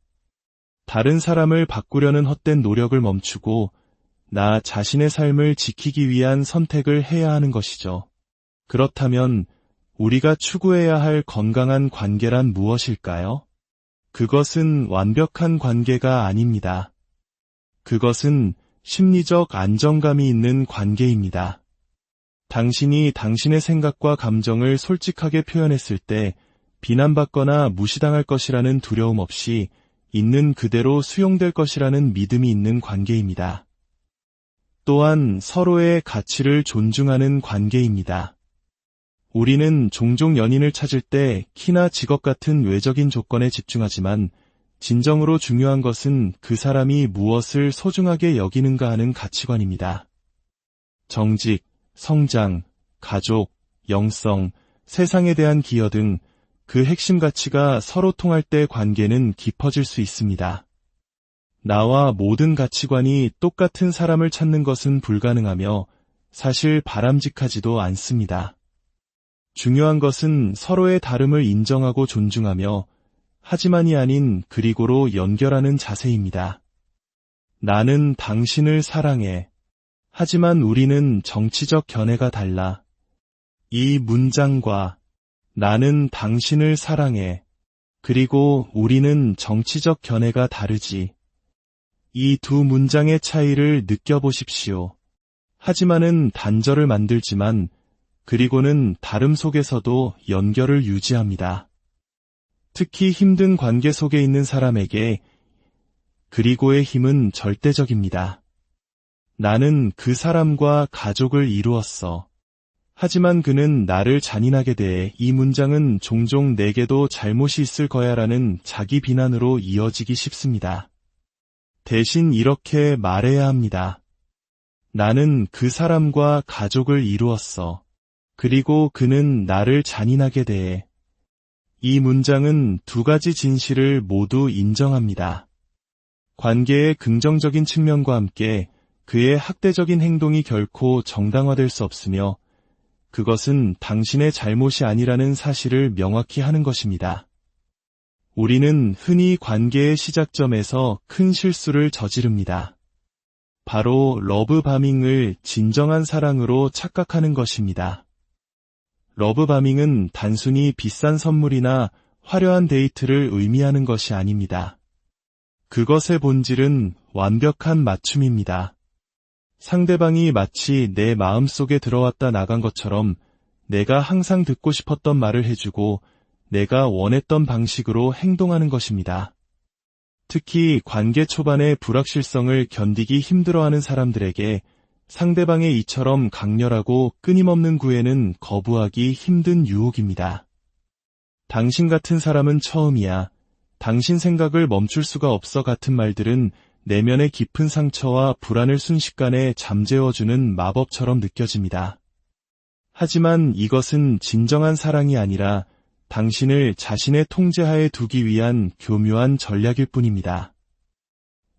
A: 다른 사람을 바꾸려는 헛된 노력을 멈추고 나 자신의 삶을 지키기 위한 선택을 해야 하는 것이죠. 그렇다면 우리가 추구해야 할 건강한 관계란 무엇일까요? 그것은 완벽한 관계가 아닙니다. 그것은 심리적 안정감이 있는 관계입니다. 당신이 당신의 생각과 감정을 솔직하게 표현했을 때 비난받거나 무시당할 것이라는 두려움 없이 있는 그대로 수용될 것이라는 믿음이 있는 관계입니다. 또한 서로의 가치를 존중하는 관계입니다. 우리는 종종 연인을 찾을 때 키나 직업 같은 외적인 조건에 집중하지만 진정으로 중요한 것은 그 사람이 무엇을 소중하게 여기는가 하는 가치관입니다. 정직, 성장, 가족, 영성, 세상에 대한 기여 등 그 핵심 가치가 서로 통할 때 관계는 깊어질 수 있습니다. 나와 모든 가치관이 똑같은 사람을 찾는 것은 불가능하며 사실 바람직하지도 않습니다. 중요한 것은 서로의 다름을 인정하고 존중하며 하지만이 아닌 그리고로 연결하는 자세입니다. 나는 당신을 사랑해. 하지만 우리는 정치적 견해가 달라. 이 문장과 나는 당신을 사랑해. 그리고 우리는 정치적 견해가 다르지. 이 두 문장의 차이를 느껴보십시오. 하지만은 단절을 만들지만 그리고는 다름 속에서도 연결을 유지합니다. 특히 힘든 관계 속에 있는 사람에게 그리고의 힘은 절대적입니다. 나는 그 사람과 가족을 이루었어. 하지만 그는 나를 잔인하게 대해. 이 문장은 종종 내게도 잘못이 있을 거야라는 자기 비난으로 이어지기 쉽습니다. 대신 이렇게 말해야 합니다. 나는 그 사람과 가족을 이루었어. 그리고 그는 나를 잔인하게 대해. 이 문장은 두 가지 진실을 모두 인정합니다. 관계의 긍정적인 측면과 함께 그의 학대적인 행동이 결코 정당화될 수 없으며 그것은 당신의 잘못이 아니라는 사실을 명확히 하는 것입니다. 우리는 흔히 관계의 시작점에서 큰 실수를 저지릅니다. 바로 러브바밍을 진정한 사랑으로 착각하는 것입니다. 러브바밍은 단순히 비싼 선물이나 화려한 데이트를 의미하는 것이 아닙니다. 그것의 본질은 완벽한 맞춤입니다. 상대방이 마치 내 마음속에 들어왔다 나간 것처럼 내가 항상 듣고 싶었던 말을 해주고 내가 원했던 방식으로 행동하는 것입니다. 특히 관계 초반의 불확실성을 견디기 힘들어하는 사람들에게 상대방의 이처럼 강렬하고 끊임없는 구애는 거부하기 힘든 유혹입니다. 당신 같은 사람은 처음이야. 당신 생각을 멈출 수가 없어 같은 말들은 내면의 깊은 상처와 불안을 순식간에 잠재워주는 마법처럼 느껴집니다. 하지만 이것은 진정한 사랑이 아니라 당신을 자신의 통제하에 두기 위한 교묘한 전략일 뿐입니다.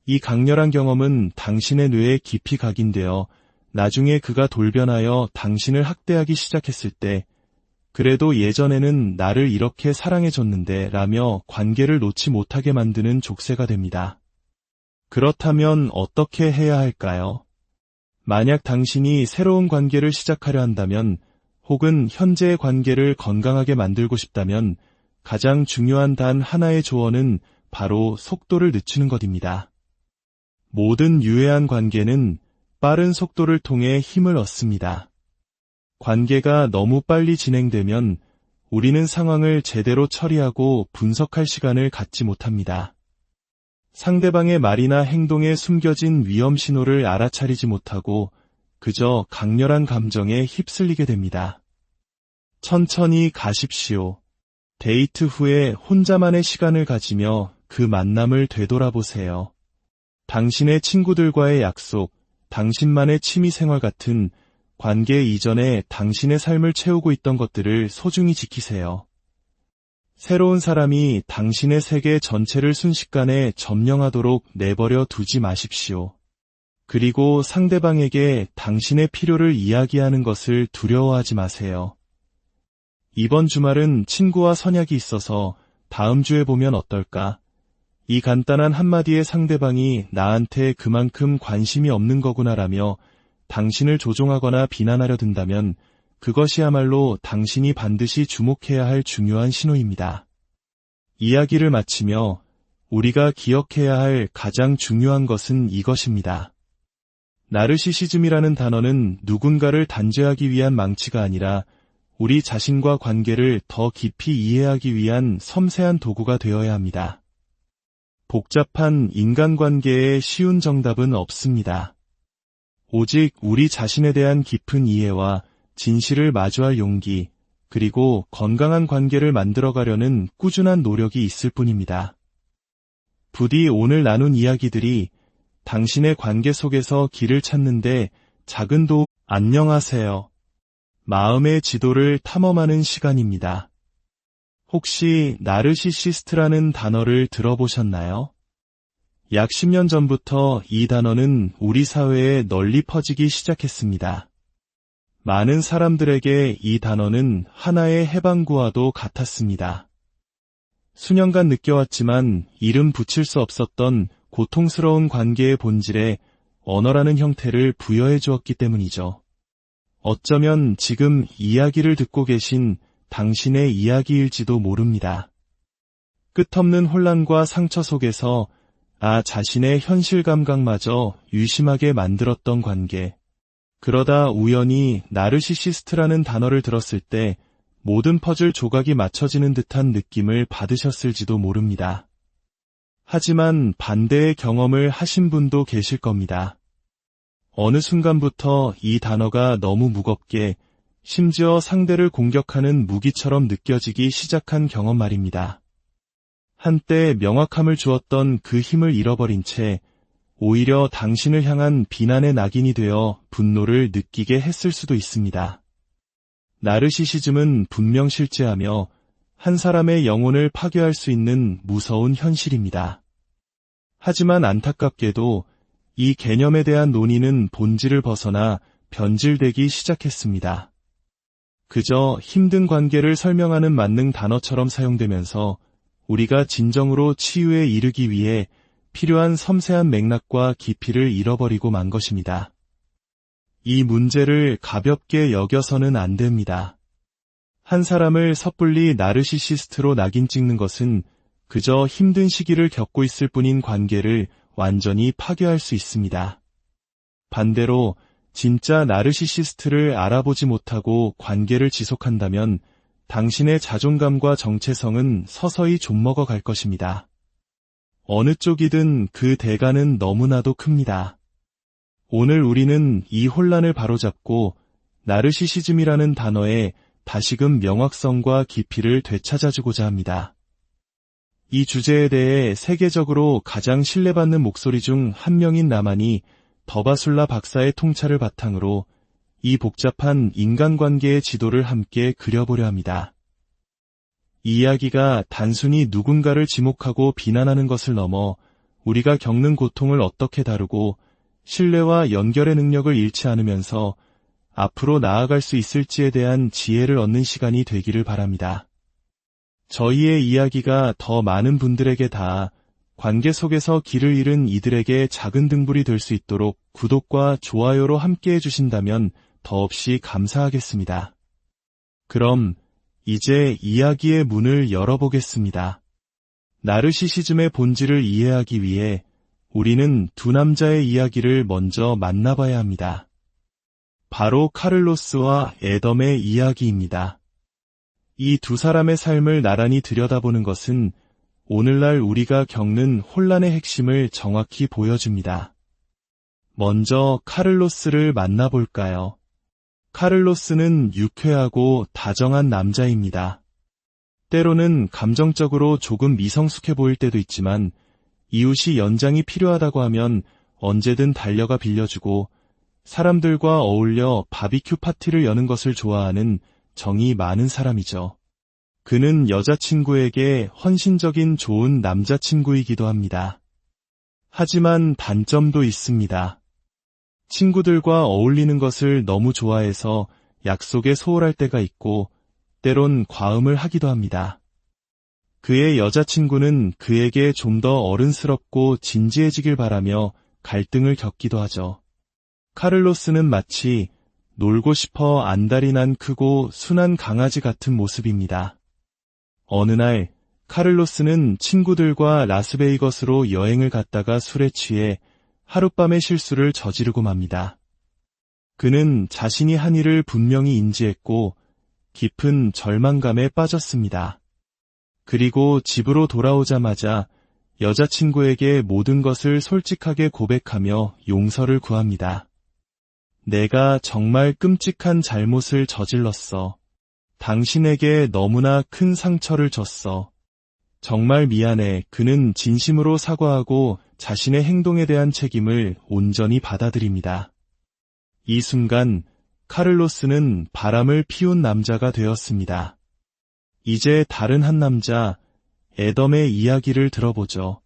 A: 이 강렬한 경험은 당신의 뇌에 깊이 각인되어 나중에 그가 돌변하여 당신을 학대하기 시작했을 때 그래도 예전에는 나를 이렇게 사랑해줬는데 라며 관계를 놓지 못하게 만드는 족쇄가 됩니다. 그렇다면 어떻게 해야 할까요? 만약 당신이 새로운 관계를 시작하려 한다면 혹은 현재의 관계를 건강하게 만들고 싶다면 가장 중요한 단 하나의 조언은 바로 속도를 늦추는 것입니다. 모든 유해한 관계는 빠른 속도를 통해 힘을 얻습니다. 관계가 너무 빨리 진행되면 우리는 상황을 제대로 처리하고 분석할 시간을 갖지 못합니다. 상대방의 말이나 행동에 숨겨진 위험 신호를 알아차리지 못하고 그저 강렬한 감정에 휩쓸리게 됩니다. 천천히 가십시오. 데이트 후에 혼자만의 시간을 가지며 그 만남을 되돌아보세요. 당신의 친구들과의 약속, 당신만의 취미생활 같은 관계 이전에 당신의 삶을 채우고 있던 것들을 소중히 지키세요. 새로운 사람이 당신의 세계 전체를 순식간에 점령하도록 내버려 두지 마십시오. 그리고 상대방에게 당신의 필요를 이야기하는 것을 두려워하지 마세요. 이번 주말은 친구와 선약이 있어서 다음 주에 보면 어떨까? 이 간단한 한마디에 상대방이 나한테 그만큼 관심이 없는 거구나라며 당신을 조종하거나 비난하려 든다면 그것이야말로 당신이 반드시 주목해야 할 중요한 신호입니다. 이야기를 마치며 우리가 기억해야 할 가장 중요한 것은 이것입니다. 나르시시즘이라는 단어는 누군가를 단죄하기 위한 망치가 아니라 우리 자신과 관계를 더 깊이 이해하기 위한 섬세한 도구가 되어야 합니다. 복잡한 인간관계에 쉬운 정답은 없습니다. 오직 우리 자신에 대한 깊은 이해와 진실을 마주할 용기, 그리고 건강한 관계를 만들어가려는 꾸준한 노력이 있을 뿐입니다. 부디 오늘 나눈 이야기들이 당신의 관계 속에서 길을 찾는데 작은 도움. 안녕하세요. 마음의 지도를 탐험하는 시간입니다. 혹시 나르시시스트라는 단어를 들어보셨나요? 약 10년 전부터 이 단어는 우리 사회에 널리 퍼지기 시작했습니다. 많은 사람들에게 이 단어는 하나의 해방구와도 같았습니다. 수년간 느껴왔지만 이름 붙일 수 없었던 고통스러운 관계의 본질에 언어라는 형태를 부여해 주었기 때문이죠. 어쩌면 지금 이야기를 듣고 계신 당신의 이야기일지도 모릅니다. 끝없는 혼란과 상처 속에서 나 자신의 현실 감각마저 유심하게 만들었던 관계. 그러다 우연히 나르시시스트라는 단어를 들었을 때 모든 퍼즐 조각이 맞춰지는 듯한 느낌을 받으셨을지도 모릅니다. 하지만 반대의 경험을 하신 분도 계실 겁니다. 어느 순간부터 이 단어가 너무 무겁게, 심지어 상대를 공격하는 무기처럼 느껴지기 시작한 경험 말입니다. 한때 명확함을 주었던 그 힘을 잃어버린 채 오히려 당신을 향한 비난의 낙인이 되어 분노를 느끼게 했을 수도 있습니다. 나르시시즘은 분명 실제하며 한 사람의 영혼을 파괴할 수 있는 무서운 현실입니다. 하지만 안타깝게도 이 개념에 대한 논의는 본질을 벗어나 변질되기 시작했습니다. 그저 힘든 관계를 설명하는 만능 단어처럼 사용되면서 우리가 진정으로 치유에 이르기 위해 필요한 섬세한 맥락과 깊이를 잃어버리고 만 것입니다. 이 문제를 가볍게 여겨서는 안 됩니다. 한 사람을 섣불리 나르시시스트로 낙인 찍는 것은 그저 힘든 시기를 겪고 있을 뿐인 관계를 완전히 파괴할 수 있습니다. 반대로 진짜 나르시시스트를 알아보지 못하고 관계를 지속한다면 당신의 자존감과 정체성은 서서히 좀먹어 갈 것입니다. 어느 쪽이든 그 대가는 너무나도 큽니다. 오늘 우리는 이 혼란을 바로잡고 나르시시즘이라는 단어의 다시금 명확성과 깊이를 되찾아주고자 합니다. 이 주제에 대해 세계적으로 가장 신뢰받는 목소리 중 한 명인 나만이 더바술라 박사의 통찰을 바탕으로 이 복잡한 인간관계의 지도를 함께 그려보려 합니다. 이 이야기가 단순히 누군가를 지목하고 비난하는 것을 넘어 우리가 겪는 고통을 어떻게 다루고 신뢰와 연결의 능력을 잃지 않으면서 앞으로 나아갈 수 있을지에 대한 지혜를 얻는 시간이 되기를 바랍니다. 저희의 이야기가 더 많은 분들에게 닿아 관계 속에서 길을 잃은 이들에게 작은 등불이 될 수 있도록 구독과 좋아요로 함께해 주신다면 더없이 감사하겠습니다. 그럼 이제 이야기의 문을 열어보겠습니다. 나르시시즘의 본질을 이해하기 위해 우리는 두 남자의 이야기를 먼저 만나봐야 합니다. 바로 카를로스와 애덤의 이야기입니다. 이 두 사람의 삶을 나란히 들여다보는 것은 오늘날 우리가 겪는 혼란의 핵심을 정확히 보여줍니다. 먼저 카를로스를 만나볼까요? 카를로스는 유쾌하고 다정한 남자입니다. 때로는 감정적으로 조금 미성숙해 보일 때도 있지만 이웃이 연장이 필요하다고 하면 언제든 달려가 빌려주고 사람들과 어울려 바비큐 파티를 여는 것을 좋아하는 정이 많은 사람이죠. 그는 여자친구에게 헌신적인 좋은 남자친구이기도 합니다. 하지만 단점도 있습니다. 친구들과 어울리는 것을 너무 좋아해서 약속에 소홀할 때가 있고 때론 과음을 하기도 합니다. 그의 여자친구는 그에게 좀 더 어른스럽고 진지해지길 바라며 갈등을 겪기도 하죠. 카를로스는 마치 놀고 싶어 안달이 난 크고 순한 강아지 같은 모습입니다. 어느 날 카를로스는 친구들과 라스베이거스로 여행을 갔다가 술에 취해 하룻밤의 실수를 저지르고 맙니다. 그는 자신이 한 일을 분명히 인지했고 깊은 절망감에 빠졌습니다. 그리고 집으로 돌아오자마자 여자친구에게 모든 것을 솔직하게 고백하며 용서를 구합니다. 내가 정말 끔찍한 잘못을 저질렀어. 당신에게 너무나 큰 상처를 줬어. 정말 미안해. 그는 진심으로 사과하고 자신의 행동에 대한 책임을 온전히 받아들입니다. 이 순간 카를로스는 바람을 피운 남자가 되었습니다. 이제 다른 한 남자, 애덤의 이야기를 들어보죠.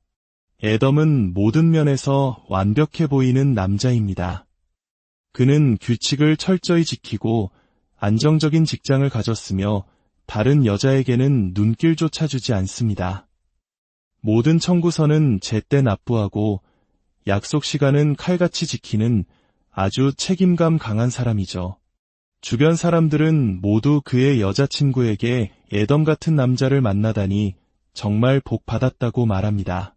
A: 애덤은 모든 면에서 완벽해 보이는 남자입니다. 그는 규칙을 철저히 지키고 안정적인 직장을 가졌으며 다른 여자에게는 눈길조차 주지 않습니다. 모든 청구서는 제때 납부하고 약속 시간은 칼같이 지키는 아주 책임감 강한 사람이죠. 주변 사람들은 모두 그의 여자친구에게 애덤 같은 남자를 만나다니 정말 복 받았다고 말합니다.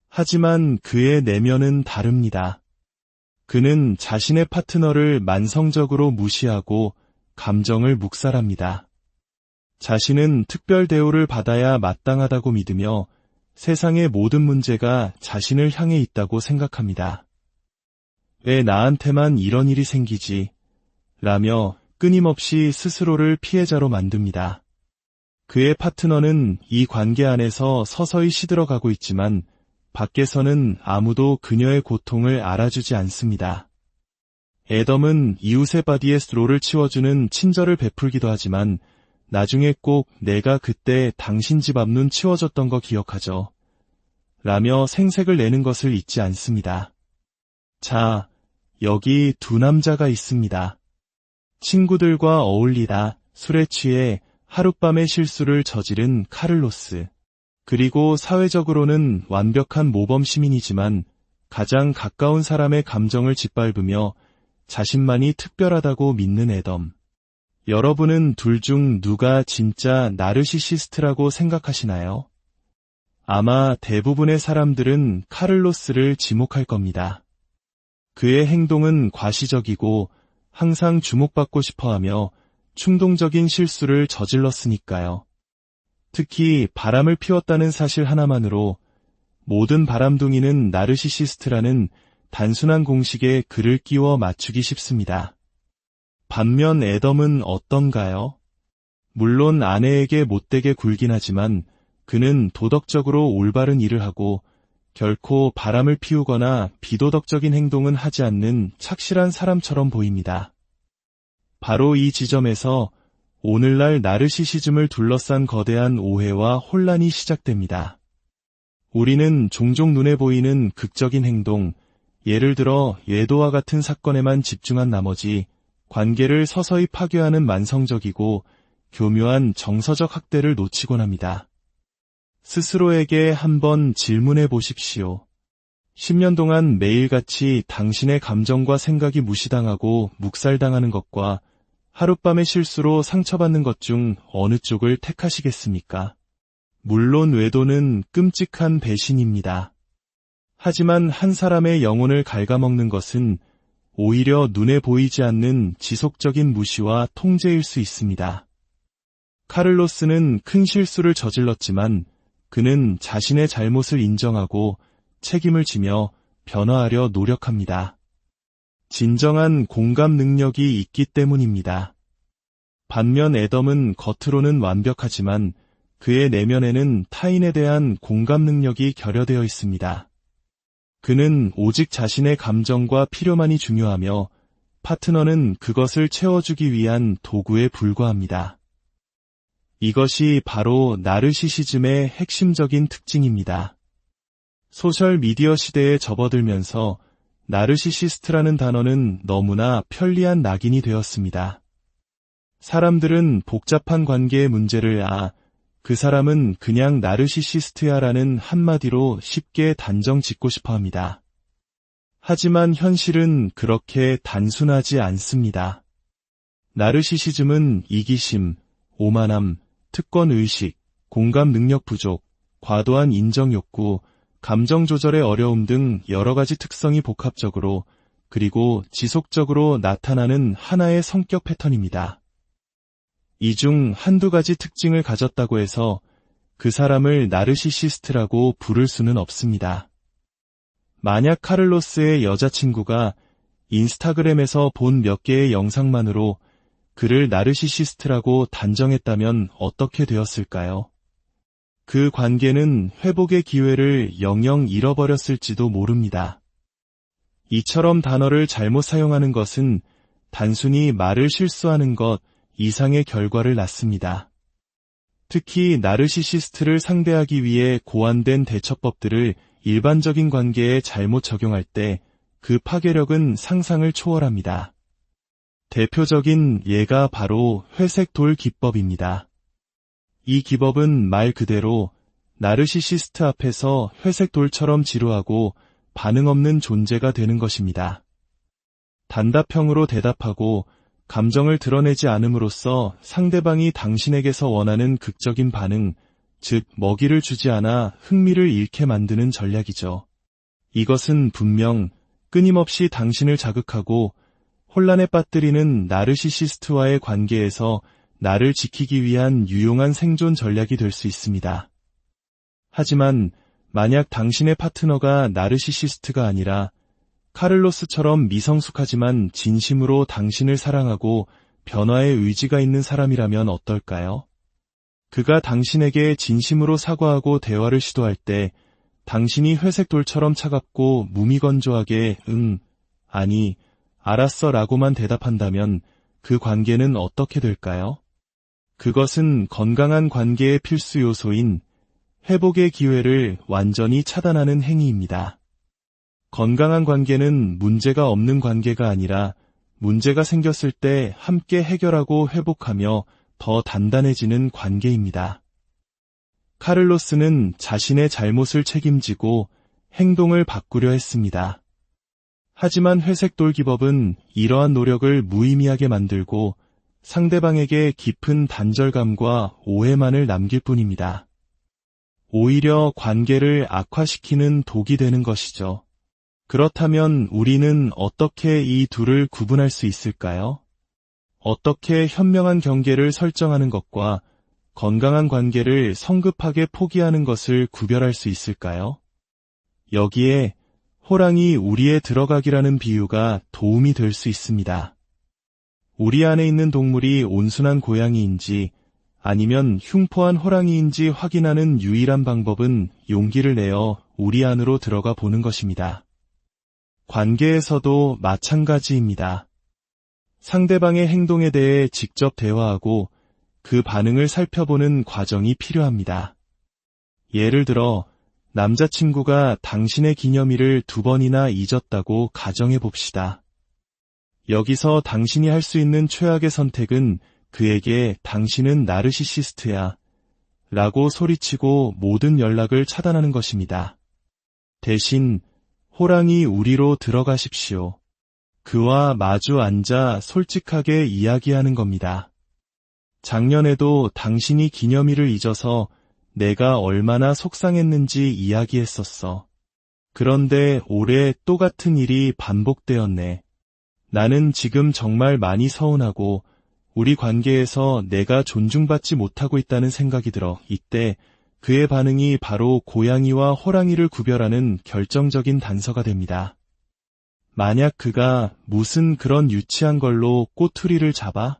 A: 하지만 그의 내면은 다릅니다. 그는 자신의 파트너를 만성적으로 무시하고 감정을 묵살합니다. 자신은 특별 대우를 받아야 마땅하다고 믿으며 세상의 모든 문제가 자신을 향해 있다고 생각합니다. 왜 나한테만 이런 일이 생기지? 라며 끊임없이 스스로를 피해자로 만듭니다. 그의 파트너는 이 관계 안에서 서서히 시들어가고 있지만 밖에서는 아무도 그녀의 고통을 알아주지 않습니다. 애덤은 이웃의 바디에 스로를 치워주는 친절을 베풀기도 하지만 나중에 꼭 내가 그때 당신 집 앞눈 치워줬던 거 기억하죠? 라며 생색을 내는 것을 잊지 않습니다. 자, 여기 두 남자가 있습니다. 친구들과 어울리다 술에 취해 하룻밤의 실수를 저지른 카를로스. 그리고 사회적으로는 완벽한 모범 시민이지만 가장 가까운 사람의 감정을 짓밟으며 자신만이 특별하다고 믿는 애덤. 여러분은 둘 중 누가 진짜 나르시시스트라고 생각하시나요? 아마 대부분의 사람들은 카를로스를 지목할 겁니다. 그의 행동은 과시적이고 항상 주목받고 싶어하며 충동적인 실수를 저질렀으니까요. 특히 바람을 피웠다는 사실 하나만으로 모든 바람둥이는 나르시시스트라는 단순한 공식에 글을 끼워 맞추기 쉽습니다. 반면 애덤은 어떤가요? 물론 아내에게 못되게 굴긴 하지만 그는 도덕적으로 올바른 일을 하고 결코 바람을 피우거나 비도덕적인 행동은 하지 않는 착실한 사람처럼 보입니다. 바로 이 지점에서 오늘날 나르시시즘을 둘러싼 거대한 오해와 혼란이 시작됩니다. 우리는 종종 눈에 보이는 극적인 행동, 예를 들어 외도와 같은 사건에만 집중한 나머지 관계를 서서히 파괴하는 만성적이고 교묘한 정서적 학대를 놓치곤 합니다. 스스로에게 한번 질문해 보십시오. 10년 동안 매일같이 당신의 감정과 생각이 무시당하고 묵살당하는 것과 하룻밤의 실수로 상처받는 것 중 어느 쪽을 택하시겠습니까? 물론 외도는 끔찍한 배신입니다. 하지만 한 사람의 영혼을 갉아먹는 것은 오히려 눈에 보이지 않는 지속적인 무시와 통제일 수 있습니다. 카를로스는 큰 실수를 저질렀지만 그는 자신의 잘못을 인정하고 책임을 지며 변화하려 노력합니다. 진정한 공감 능력이 있기 때문입니다. 반면 애덤은 겉으로는 완벽하지만 그의 내면에는 타인에 대한 공감 능력이 결여되어 있습니다. 그는 오직 자신의 감정과 필요만이 중요하며 파트너는 그것을 채워주기 위한 도구에 불과합니다. 이것이 바로 나르시시즘의 핵심적인 특징입니다. 소셜미디어 시대에 접어들면서 나르시시스트라는 단어는 너무나 편리한 낙인이 되었습니다. 사람들은 복잡한 관계의 문제를 그 사람은 그냥 나르시시스트야라는 한마디로 쉽게 단정 짓고 싶어 합니다. 하지만 현실은 그렇게 단순하지 않습니다. 나르시시즘은 이기심, 오만함, 특권의식, 공감 능력 부족, 과도한 인정 욕구, 감정 조절의 어려움 등 여러 가지 특성이 복합적으로 그리고 지속적으로 나타나는 하나의 성격 패턴입니다. 이 중 한두 가지 특징을 가졌다고 해서 그 사람을 나르시시스트라고 부를 수는 없습니다. 만약 카를로스의 여자친구가 인스타그램에서 본 몇 개의 영상만으로 그를 나르시시스트라고 단정했다면 어떻게 되었을까요? 그 관계는 회복의 기회를 영영 잃어버렸을지도 모릅니다. 이처럼 단어를 잘못 사용하는 것은 단순히 말을 실수하는 것 이상의 결과를 낳습니다. 특히 나르시시스트를 상대하기 위해 고안된 대처법들을 일반적인 관계에 잘못 적용할 때 그 파괴력은 상상을 초월합니다. 대표적인 예가 바로 회색 돌 기법입니다. 이 기법은 말 그대로 나르시시스트 앞에서 회색 돌처럼 지루하고 반응 없는 존재가 되는 것입니다. 단답형으로 대답하고 감정을 드러내지 않음으로써 상대방이 당신에게서 원하는 극적인 반응, 즉 먹이를 주지 않아 흥미를 잃게 만드는 전략이죠. 이것은 분명 끊임없이 당신을 자극하고 혼란에 빠뜨리는 나르시시스트와의 관계에서 나를 지키기 위한 유용한 생존 전략이 될 수 있습니다. 하지만 만약 당신의 파트너가 나르시시스트가 아니라 카를로스처럼 미성숙하지만 진심으로 당신을 사랑하고 변화의 의지가 있는 사람이라면 어떨까요? 그가 당신에게 진심으로 사과하고 대화를 시도할 때 당신이 회색 돌처럼 차갑고 무미건조하게 아니, 알았어 라고만 대답한다면 그 관계는 어떻게 될까요? 그것은 건강한 관계의 필수 요소인 회복의 기회를 완전히 차단하는 행위입니다. 건강한 관계는 문제가 없는 관계가 아니라 문제가 생겼을 때 함께 해결하고 회복하며 더 단단해지는 관계입니다. 카를로스는 자신의 잘못을 책임지고 행동을 바꾸려 했습니다. 하지만 회색돌 기법은 이러한 노력을 무의미하게 만들고 상대방에게 깊은 단절감과 오해만을 남길 뿐입니다. 오히려 관계를 악화시키는 독이 되는 것이죠. 그렇다면 우리는 어떻게 이 둘을 구분할 수 있을까요? 어떻게 현명한 경계를 설정하는 것과 건강한 관계를 성급하게 포기하는 것을 구별할 수 있을까요? 여기에 호랑이 우리에 들어가기라는 비유가 도움이 될 수 있습니다. 우리 안에 있는 동물이 온순한 고양이인지 아니면 흉포한 호랑이인지 확인하는 유일한 방법은 용기를 내어 우리 안으로 들어가 보는 것입니다. 관계에서도 마찬가지입니다. 상대방의 행동에 대해 직접 대화하고 그 반응을 살펴보는 과정이 필요합니다. 예를 들어 남자친구가 당신의 기념일을 2번이나 잊었다고 가정해 봅시다. 여기서 당신이 할 수 있는 최악의 선택은 그에게 당신은 나르시시스트야 라고 소리치고 모든 연락을 차단하는 것입니다. 대신 호랑이 우리로 들어가십시오. 그와 마주 앉아 솔직하게 이야기하는 겁니다. 작년에도 당신이 기념일을 잊어서 내가 얼마나 속상했는지 이야기했었어. 그런데 올해 또 같은 일이 반복되었네. 나는 지금 정말 많이 서운하고 우리 관계에서 내가 존중받지 못하고 있다는 생각이 들어. 이때 그의 반응이 바로 고양이와 호랑이를 구별하는 결정적인 단서가 됩니다. 만약 그가 무슨 그런 유치한 걸로 꼬투리를 잡아?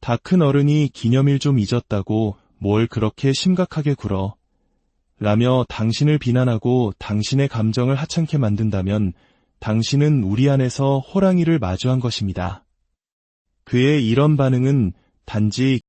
A: 다 큰 어른이 기념일 좀 잊었다고 뭘 그렇게 심각하게 굴어? 라며 당신을 비난하고 당신의 감정을 하찮게 만든다면 당신은 우리 안에서 호랑이를 마주한 것입니다. 그의 이런 반응은 단지